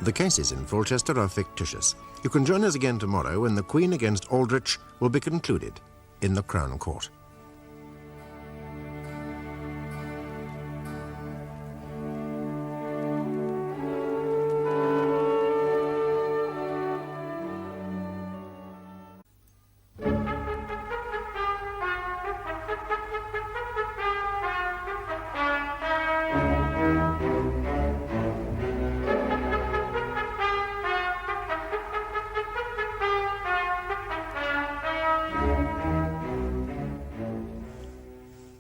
The cases in Fulchester are fictitious. You can join us again tomorrow when the Queen against Aldrich will be concluded in the Crown Court.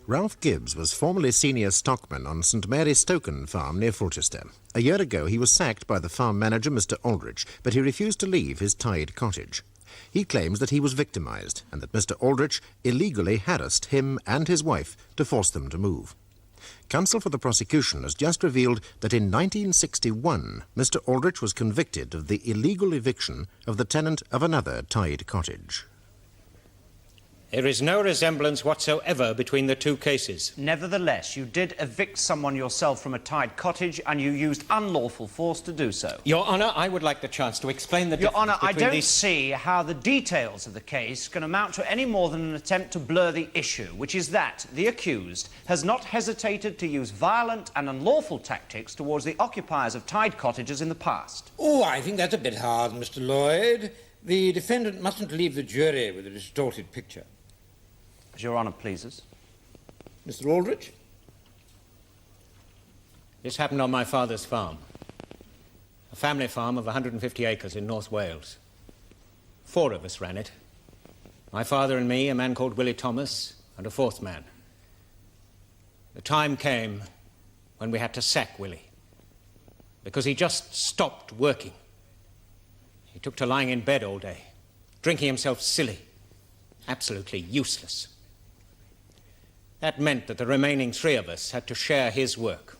Ralph Gibbs was formerly senior stockman on St Mary Stoken farm near Fulchester. A year ago he was sacked by the farm manager, Mr Aldridge, but he refused to leave his tied cottage. He claims that he was victimised and that Mr Aldrich illegally harassed him and his wife to force them to move. Counsel for the prosecution has just revealed that in 1961 Mr Aldrich was convicted of the illegal eviction of the tenant of another tied cottage. There is no resemblance whatsoever between the two cases. Nevertheless, you did evict someone yourself from a tied cottage, and you used unlawful force to do so. Your Honour, I would like the chance to explain the difference Your Honour, I don't these... see how the details of the case can amount to any more than an attempt to blur the issue, which is that the accused has not hesitated to use violent and unlawful tactics towards the occupiers of tied cottages in the past. Oh, I think that's a bit hard, Mr Lloyd. The defendant mustn't leave the jury with a distorted picture. As Your Honour pleases. Mr Aldrich? This happened on my father's farm. A family farm of 150 acres in North Wales. 4 of us ran it. My father and me, a man called Willie Thomas, and a 4th man. The time came when we had to sack Willie, because he just stopped working. He took to lying in bed all day, drinking himself silly, absolutely useless. That meant that the remaining 3 of us had to share his work.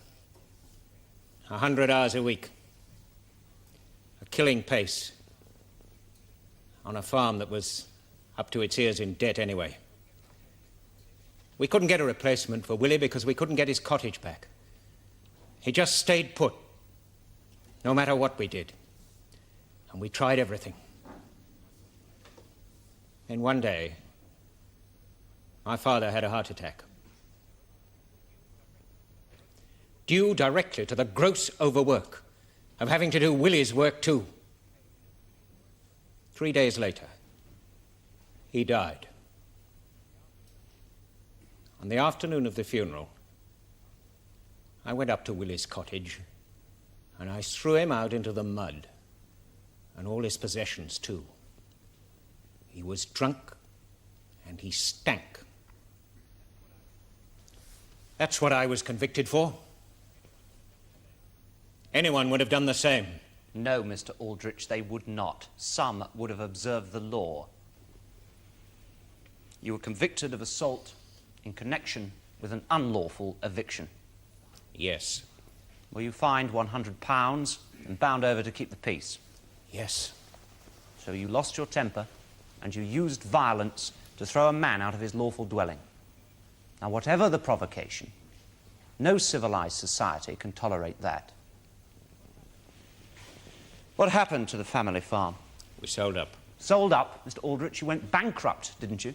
100 hours a week. A killing pace. On a farm that was up to its ears in debt anyway. We couldn't get a replacement for Willie because we couldn't get his cottage back. He just stayed put, no matter what we did. And we tried everything. Then one day, my father had a heart attack. Due directly to the gross overwork of having to do Willie's work too. 3 days later, he died. On the afternoon of the funeral, I went up to Willie's cottage and I threw him out into the mud, and all his possessions too. He was drunk and he stank. That's what I was convicted for. Anyone would have done the same. No, Mr. Aldrich, they would not. Some would have observed the law. You were convicted of assault in connection with an unlawful eviction. Yes. Were you fined £100 and bound over to keep the peace? Yes. So you lost your temper and you used violence to throw a man out of his lawful dwelling. Now, whatever the provocation, no civilized society can tolerate that. What happened to the family farm? We sold up. Sold up? Mr. Aldrich, you went bankrupt, didn't you?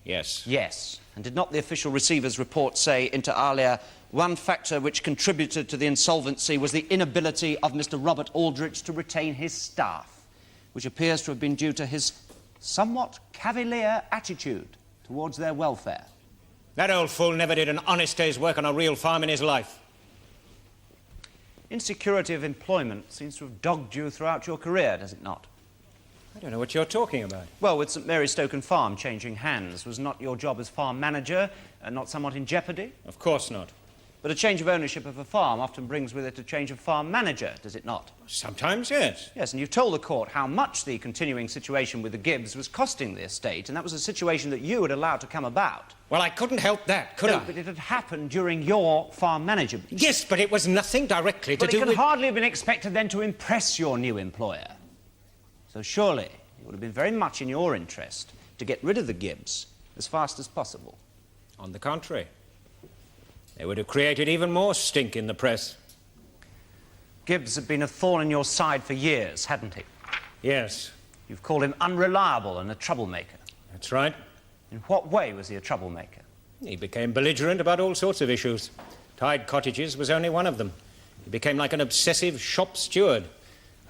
Yes. Yes. And did not the official receiver's report say, inter alia, one factor which contributed to the insolvency was the inability of Mr. Robert Aldrich to retain his staff, which appears to have been due to his somewhat cavalier attitude towards their welfare? That old fool never did an honest day's work on a real farm in his life. Insecurity of employment seems to have dogged you throughout your career, does it not? I don't know what you're talking about. Well, with St Mary's Stoken Farm changing hands, was not your job as farm manager not somewhat in jeopardy? Of course not. But a change of ownership of a farm often brings with it a change of farm manager, does it not? Sometimes, yes. Yes, and you've told the court how much the continuing situation with the Gibbs was costing the estate, and that was a situation that you had allowed to come about. Well, I couldn't help that, could I? No, but it had happened during your farm management. Yes, but it was nothing directly to do with... But it could hardly have been expected then to impress your new employer. So surely it would have been very much in your interest to get rid of the Gibbs as fast as possible. On the contrary. They would have created even more stink in the press. Gibbs had been a thorn in your side for years, hadn't he? Yes. You've called him unreliable and a troublemaker. That's right. In what way was he a troublemaker? He became belligerent about all sorts of issues. Tied cottages was only one of them. He became like an obsessive shop steward,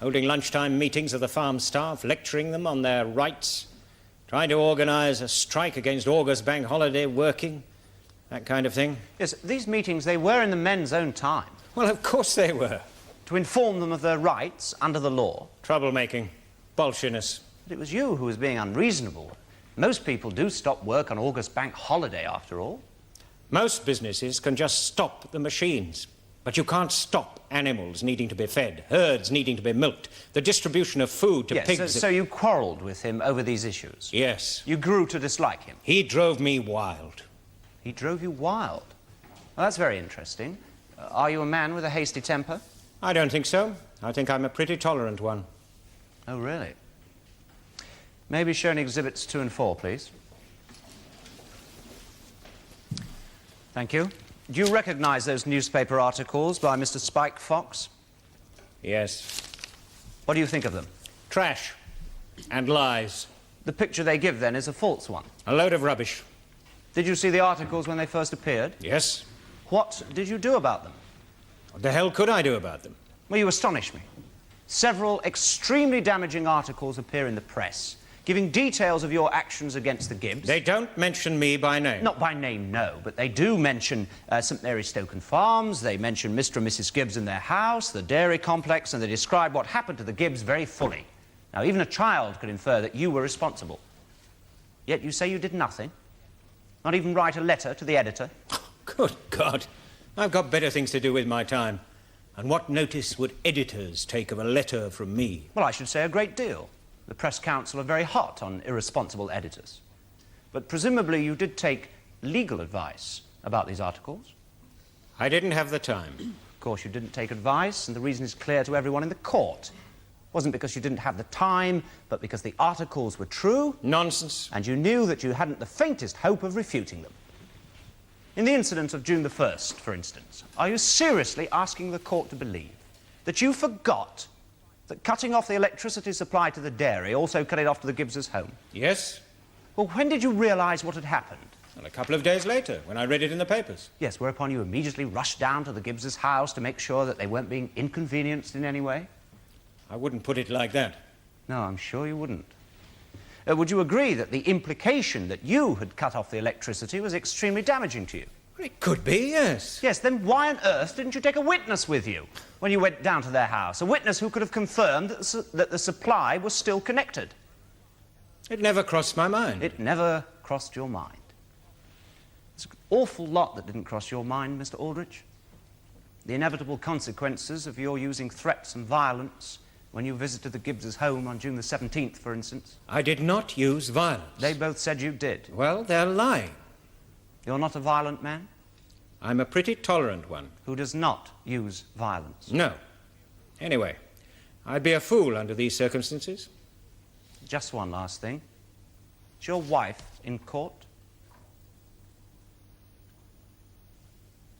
holding lunchtime meetings of the farm staff, lecturing them on their rights, trying to organise a strike against August Bank holiday working, that kind of thing. Yes, these meetings, they were in the men's own time. Well, of course they were. To inform them of their rights under the law. Troublemaking. Bolshiness. But it was you who was being unreasonable. Most people do stop work on August Bank holiday, after all. Most businesses can just stop the machines. But you can't stop animals needing to be fed, herds needing to be milked, the distribution of food to pigs... So you quarrelled with him over these issues? Yes. You grew to dislike him? He drove me wild. He drove you wild? Well, that's very interesting. Are you a man with a hasty temper? I don't think so. I think I'm a pretty tolerant one. Oh, really? Maybe shown exhibits 2 and 4, please. Thank you. Do you recognise those newspaper articles by Mr. Spike Fox? Yes. What do you think of them? Trash. And lies. The picture they give, then, is a false one? A load of rubbish. Did you see the articles when they first appeared? Yes. What did you do about them? What the hell could I do about them? Well, you astonish me. Several extremely damaging articles appear in the press, giving details of your actions against the Gibbs. They don't mention me by name. Not by name, no, but they do mention St Mary's Stoken Farms, they mention Mr. and Mrs. Gibbs and their house, the dairy complex, and they describe what happened to the Gibbs very fully. Now, even a child could infer that you were responsible. Yet you say you did nothing? Not even write a letter to the editor? Good God. I've got better things to do with my time. And what notice would editors take of a letter from me? Well, I should say a great deal. The Press Council are very hot on irresponsible editors. But presumably you did take legal advice about these articles? I didn't have the time. course, you didn't take advice, and the reason is clear to everyone in the court. It wasn't because you didn't have the time, but because the articles were true. Nonsense. And you knew that you hadn't the faintest hope of refuting them. In the incident of June the 1st, for instance, are you seriously asking the court to believe that you forgot that cutting off the electricity supply to the dairy also cut it off to the Gibbs' home? Yes. Well, when did you realise what had happened? Well, a couple of days later, when I read it in the papers. Yes, whereupon you immediately rushed down to the Gibbs' house to make sure that they weren't being inconvenienced in any way? I wouldn't put it like that. No, I'm sure you wouldn't. Would you agree that the implication that you had cut off the electricity was extremely damaging to you? Well, it could be, yes. Yes, then why on earth didn't you take a witness with you when you went down to their house? A witness who could have confirmed that the supply was still connected? It never crossed my mind. It never crossed your mind. There's an awful lot that didn't cross your mind, Mr. Aldrich. The inevitable consequences of your using threats and violence when you visited the Gibbs' home on June the 17th, for instance. I did not use violence. They both said you did. Well, they're lying. You're not a violent man? I'm a pretty tolerant one. Who does not use violence? No. Anyway, I'd be a fool under these circumstances. Just one last thing. Is your wife in court?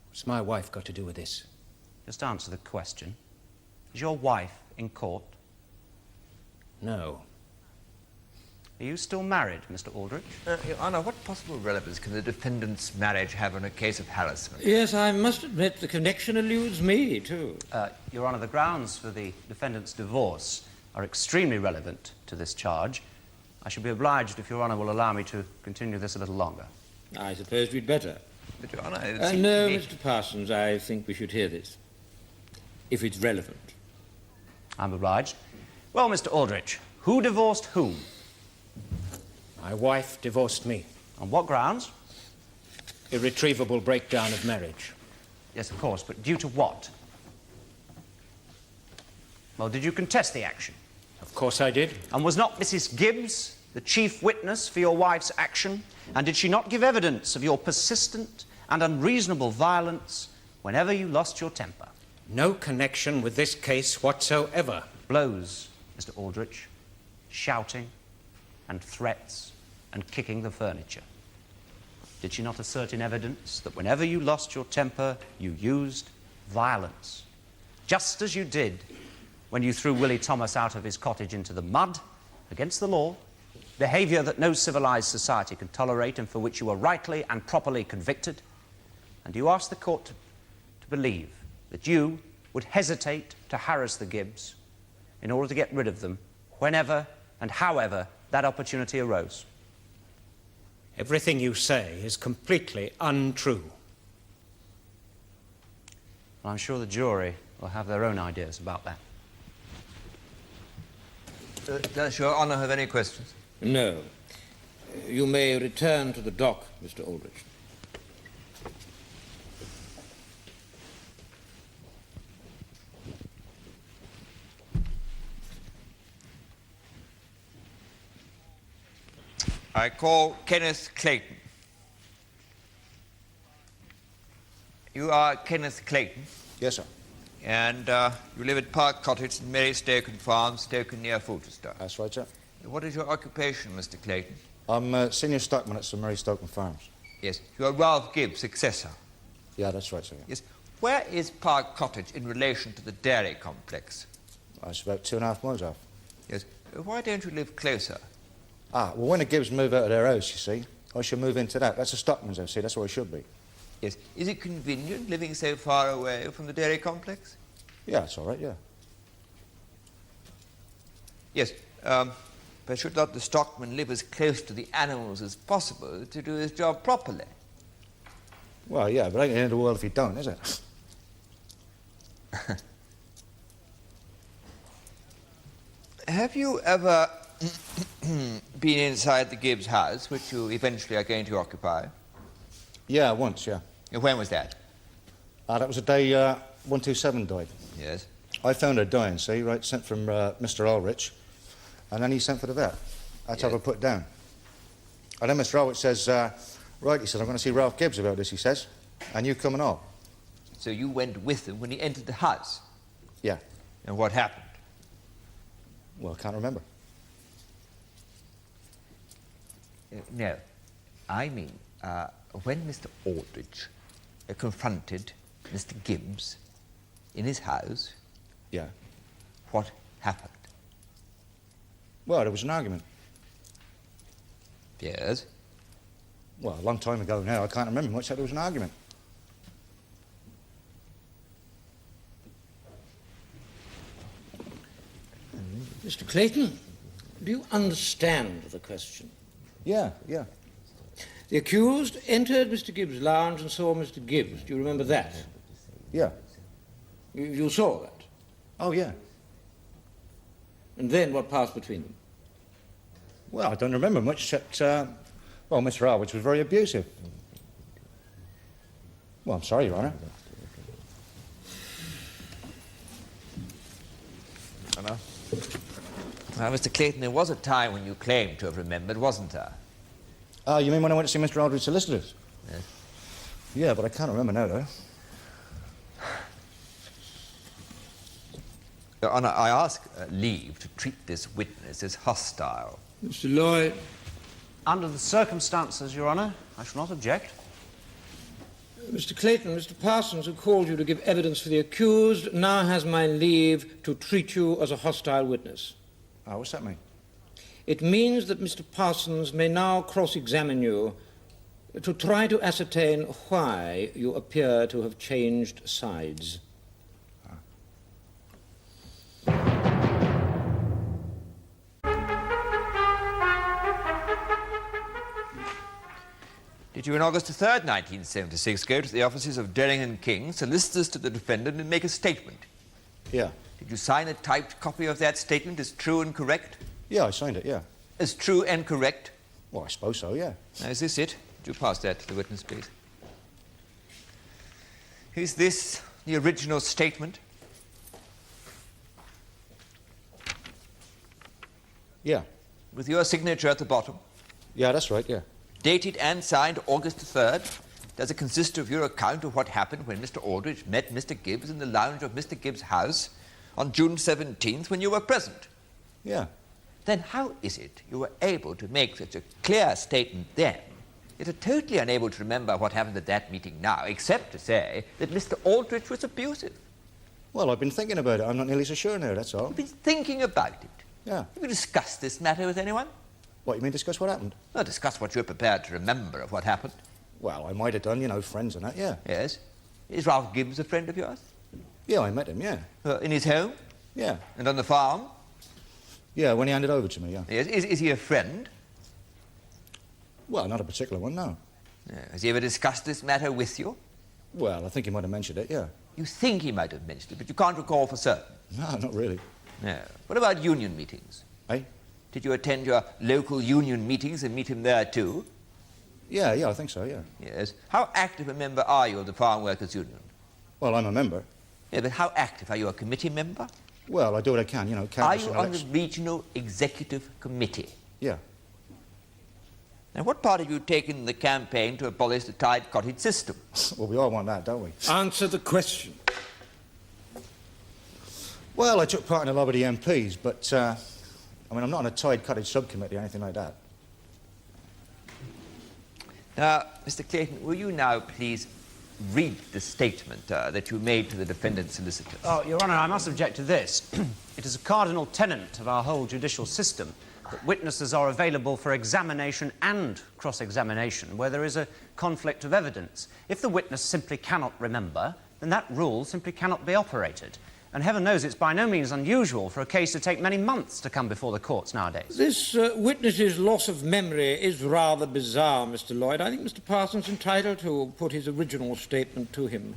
What's my wife got to do with this? Just answer the question. Is your wife in court? No. Are you still married, Mr. Aldrich? Your Honour, what possible relevance can the defendant's marriage have on a case of harassment? Yes, I must admit the connection eludes me, too. Your Honour, the grounds for the defendant's divorce are extremely relevant to this charge. I should be obliged if Your Honour will allow me to continue this a little longer. I suppose we'd better. But, Your Honour, no, Mr. Parsons, I think we should hear this, if it's relevant. I'm obliged. Well, Mr. Aldrich, who divorced whom? My wife divorced me. On what grounds? Irretrievable breakdown of marriage. Yes, of course, but due to what? Well, did you contest the action? Of course I did. And was not Mrs. Gibbs the chief witness for your wife's action? And did she not give evidence of your persistent and unreasonable violence whenever you lost your temper? No connection with this case whatsoever. Blows, Mr. Aldrich, shouting and threats and kicking the furniture. Did she not assert in evidence that whenever you lost your temper, you used violence? Just as you did when you threw Willie Thomas out of his cottage into the mud, against the law, behaviour that no civilised society can tolerate and for which you were rightly and properly convicted. And you asked the court to believe that you would hesitate to harass the Gibbs in order to get rid of them whenever and however that opportunity arose. Everything you say is completely untrue. Well, I'm sure the jury will have their own ideas about that. Does Your Honour have any questions? No. You may return to the dock, Mr. Aldrich. I call Kenneth Clayton. You are Kenneth Clayton? Yes, sir. And you live at Park Cottage in Mary Stoken Farm, Stoken near Fulchester. That's right, sir. What is your occupation, Mr. Clayton? I'm senior stockman at St Mary Stoken Farms. Yes. You are Ralph Gibbs' successor. Yeah, that's right, sir. Yes. Where is Park Cottage in relation to the dairy complex? It's about 2.5 miles off. Yes. Why don't you live closer? Well, when the Gibbs move out of their house, you see, I should move into that. That's a stockman's house, see, that's where I should be. Yes. Is it convenient living so far away from the dairy complex? Yeah, it's all right, yeah. Yes. But should not the stockman live as close to the animals as possible to do his job properly? Well, yeah, but ain't the end of the world if you don't, is it? Have you ever been inside the Gibbs house, which you eventually are going to occupy? Yeah, once, yeah. When was that? That was the day 127 died. Yes. I found her dying, see, right, sent from Mr. Aldrich, and then he sent for the vet. That's how I put down. And then Mr. Aldrich says, right, he says, I'm going to see Ralph Gibbs about this, he says, and you coming up. So you went with him when he entered the house? Yeah. And what happened? Well, I can't remember. No. I mean, when Mr. Aldridge confronted Mr. Gibbs in his house, Yeah. what happened? Well, there was an argument. Yes? Well, a long time ago now. I can't remember much. There was an argument. Mr. Clayton, do you understand the question? Yeah, yeah. The accused entered Mr. Gibbs' lounge and saw Mr. Gibbs. Do you remember that? Yeah. You saw that? Oh, yeah. And then what passed between them? Well, I don't remember much except, well, Mr. Aldrich was very abusive. Well, I'm sorry, Your Honour. Hello? Well, Mr. Clayton, there was a time when you claimed to have remembered, wasn't there? Oh, you mean when I went to see Mr. Aldrich's solicitors? Yes. Yeah, but I can't remember now, though. Your Honour, I ask leave to treat this witness as hostile. Mr. Lloyd. Under the circumstances, Your Honour, I shall not object. Mr. Clayton, Mr. Parsons, who called you to give evidence for the accused, now has my leave to treat you as a hostile witness. Oh, what's that mean? It means that Mr. Parsons may now cross-examine you to try to ascertain why you appear to have changed sides. Did you, on August 3rd, 1976, go to the offices of Derrick King, solicitors to the defendant, and make a statement? Yeah. Did you sign a typed copy of that statement as true and correct? Yeah, I signed it, yeah. As true and correct? Well, I suppose so, yeah. Now, is this it? Would you pass that to the witness, please? Is this the original statement? Yeah. With your signature at the bottom? Yeah, that's right, yeah. Dated and signed August 3rd? Does it consist of your account of what happened when Mr. Aldrich met Mr. Gibbs in the lounge of Mr. Gibbs' house on June 17th when you were present? Yeah. Then how is it you were able to make such a clear statement then, yet are totally unable to remember what happened at that meeting now, except to say that Mr. Aldrich was abusive? Well, I've been thinking about it. I'm not nearly so sure now, that's all. You've been thinking about it? Yeah. Have you discussed this matter with anyone? What, you mean discuss what happened? Well, discuss what you're prepared to remember of what happened. Well, I might have done, you know, friends and that, yeah. Yes. Is Ralph Gibbs a friend of yours? Yeah, I met him, yeah. In his home? Yeah. And on the farm? Yeah, when he handed over to me, yeah. Yes. Is he a friend? Well, not a particular one, no. Has he ever discussed this matter with you? Well, I think he might have mentioned it, yeah. You think he might have mentioned it, but you can't recall for certain? No, not really. No. What about union meetings? Eh? Did you attend your local union meetings and meet him there too? Yeah, I think so, yeah. Yes. How active a member are you of the Farm Workers' Union? Well, I'm a member. Yeah, but how active? Are you a committee member? Well, I do what I can, you know, Are canvass you and on elect- the Regional Executive Committee? Yeah. Now, what part have you taken in the campaign to abolish the tied cottage system? Well, we all want that, don't we? Answer the question. Well, I took part in a lot of the MPs, but, I mean, I'm not on a tied cottage subcommittee or anything like that. Now, Mr. Clayton, will you now please read the statement that you made to the defendant's solicitors? Oh, Your Honour, I must object to this. It is a cardinal tenet of our whole judicial system that witnesses are available for examination and cross-examination where there is a conflict of evidence. If the witness simply cannot remember, then that rule simply cannot be operated. And heaven knows it's by no means unusual for a case to take many months to come before the courts nowadays. This witness's loss of memory is rather bizarre, Mr. Lloyd. I think Mr. Parsons is entitled to put his original statement to him.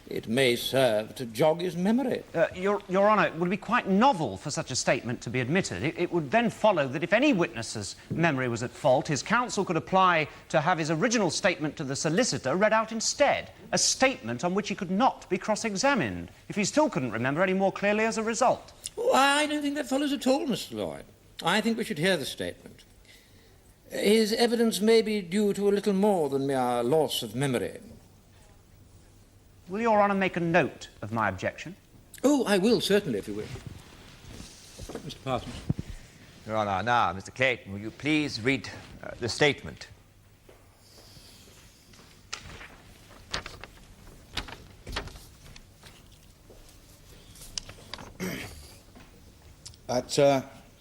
It may serve to jog his memory. Your Honour, it would be quite novel for such a statement to be admitted. It would then follow that if any witness's memory was at fault, his counsel could apply to have his original statement to the solicitor read out instead, a statement on which he could not be cross-examined, if he still couldn't remember any more clearly as a result. Oh, I don't think that follows at all, Mr. Lloyd. I think we should hear the statement. His evidence may be due to a little more than mere loss of memory. Will Your Honour make a note of my objection? Oh, I will, certainly, if you wish. Mr. Parsons. Your Honour, now, Mr. Clayton, will you please read the statement? At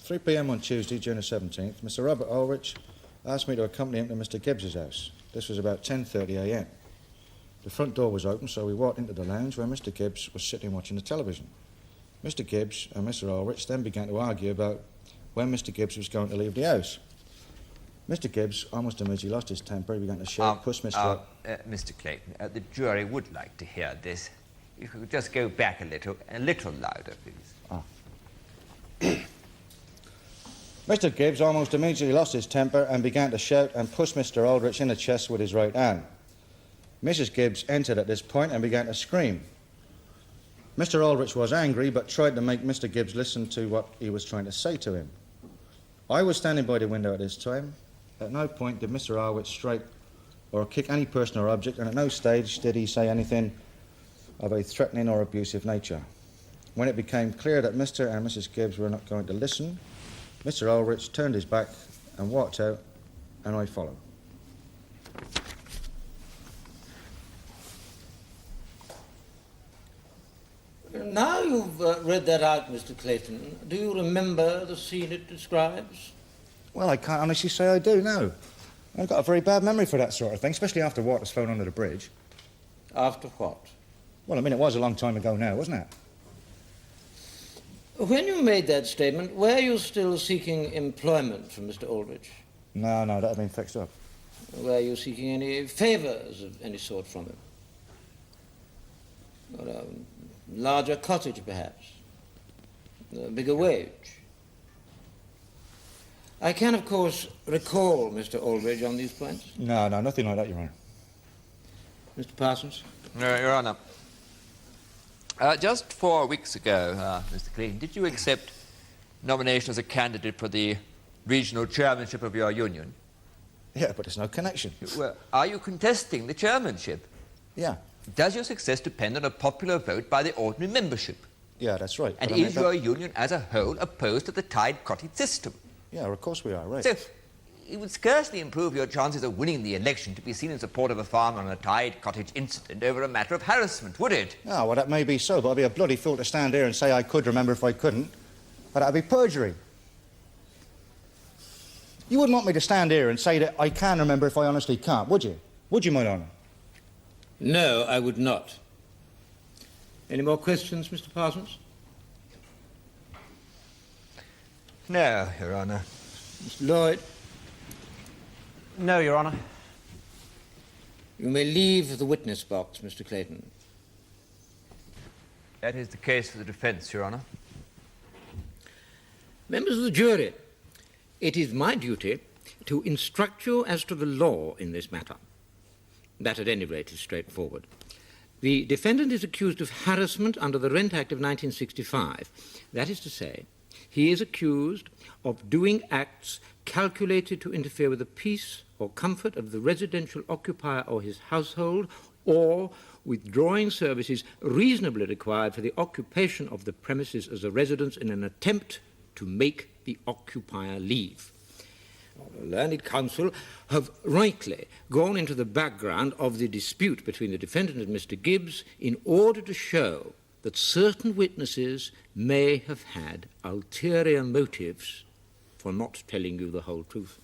3 p.m. on Tuesday, June the 17th, Mr. Robert Aldrich asked me to accompany him to Mr. Gibbs's house. This was about 10:30 a.m. The front door was open, so we walked into the lounge where Mr. Gibbs was sitting watching the television. Mr. Gibbs and Mr. Aldrich then began to argue about when Mr. Gibbs was going to leave the house. Mr. Gibbs almost immediately lost his temper. He began to shout, push Mr. Mr. Clayton, the jury would like to hear this. If you could just go back a little louder, please. Mr. Gibbs almost immediately lost his temper and began to shout and push Mr. Aldrich in the chest with his right hand. Mrs. Gibbs entered at this point and began to scream. Mr. Aldrich was angry but tried to make Mr. Gibbs listen to what he was trying to say to him. I was standing by the window at this time. At no point did Mr. Aldrich strike or kick any person or object, and at no stage did he say anything of a threatening or abusive nature. When it became clear that Mr. and Mrs. Gibbs were not going to listen, Mr. Aldrich turned his back and walked out, and I followed. Now you've read that out, Mr. Clayton, do you remember the scene it describes? Well, I can't honestly say I do, no. I've got a very bad memory for that sort of thing, especially after water's flown under the bridge. After what? Well, I mean, it was a long time ago now, wasn't it? When you made that statement, were you still seeking employment from Mr. Aldrich? No, that had been fixed up. Were you seeking any favours of any sort from him? Or a larger cottage, perhaps? A bigger wage? I can, of course, recall Mr. Aldridge on these points. No, nothing like that, Your Honour. Mr. Parsons? Your Honour. Just 4 weeks ago, Mr. Clayton, did you accept nomination as a candidate for the regional chairmanship of your union? Yeah, but there's no connection. Well, are you contesting the chairmanship? Yeah. Does your success depend on a popular vote by the ordinary membership? Yeah, that's right. And is your union as a whole opposed to the tied cottage system? Yeah, of course we are, right. So, it would scarcely improve your chances of winning the election to be seen in support of a farmer on a tied cottage incident over a matter of harassment, would it? Oh, well, that may be so, but I'd be a bloody fool to stand here and say I could remember if I couldn't. But that'd be perjury. You wouldn't want me to stand here and say that I can remember if I honestly can't, would you? Would you, my honour? No, I would not. Any more questions, Mr. Parsons? No, Your Honour. Mr. Lloyd? No, Your Honour. You may leave the witness box, Mr. Clayton. That is the case for the defence, Your Honour. Members of the jury, it is my duty to instruct you as to the law in this matter. That, at any rate, is straightforward. The defendant is accused of harassment under the Rent Act of 1965. That is to say, he is accused of doing acts calculated to interfere with the peace or comfort of the residential occupier or his household, or withdrawing services reasonably required for the occupation of the premises as a residence in an attempt to make the occupier leave. The learned counsel have rightly gone into the background of the dispute between the defendant and Mr. Gibbs in order to show that certain witnesses may have had ulterior motives for not telling you the whole truth.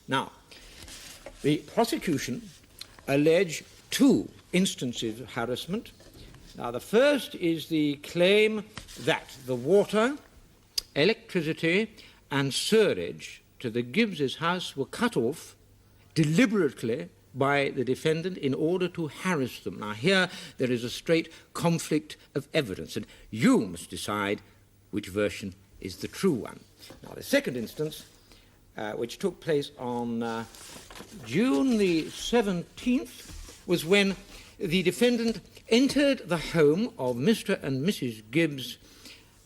Now, the prosecution allege 2 instances of harassment. Now, the first is the claim that the water, electricity, and sewerage to the Gibbs's house were cut off deliberately by the defendant in order to harass them. Now, here there is a straight conflict of evidence, and you must decide which version is the true one. Now, the second instance, which took place on June the 17th, was when the defendant entered the home of Mr. and Mrs. Gibbs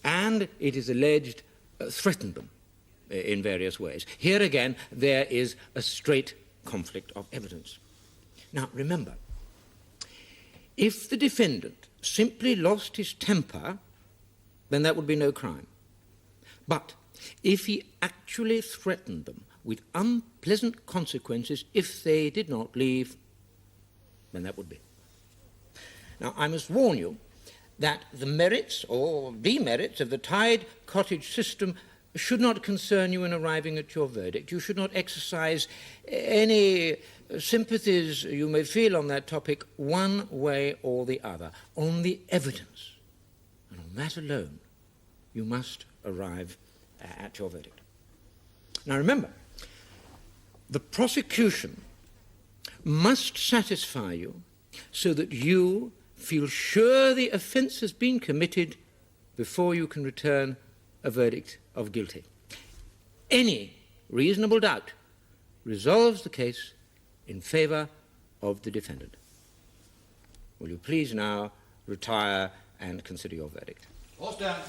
and, it is alleged, threatened them in various ways. Here again, there is a straight conflict of evidence. Now, remember, If the defendant simply lost his temper, then that would be no crime. But if he actually threatened them with unpleasant consequences if they did not leave, then that would be. Now, I must warn you that the merits or demerits of the tied cottage system should not concern you in arriving at your verdict. You should not exercise any sympathies you may feel on that topic one way or the other. On the evidence, and on that alone, you must arrive at your verdict. Now remember, the prosecution must satisfy you so that you feel sure the offence has been committed before you can return a verdict of guilty. Any reasonable doubt resolves the case in favour of the defendant. Will you please now retire and consider your verdict? All stand.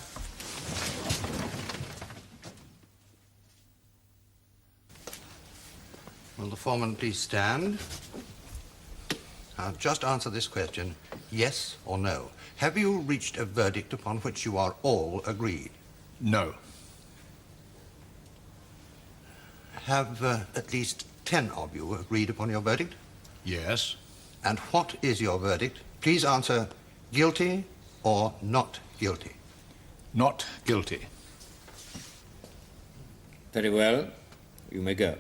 Will the foreman please stand? Now, just answer this question, yes or no. Have you reached a verdict upon which you are all agreed? No. Have at least 10 of you agreed upon your verdict? Yes. And what is your verdict? Please answer guilty or not guilty. Not guilty. Very well. You may go.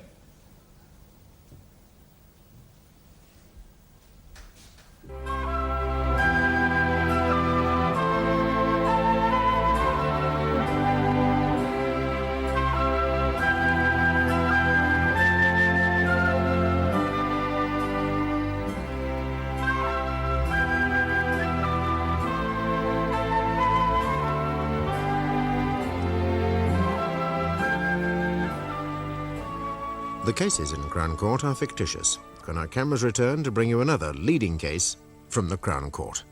The cases in Crown Court are fictitious. Can our cameras return to bring you another leading case from the Crown Court?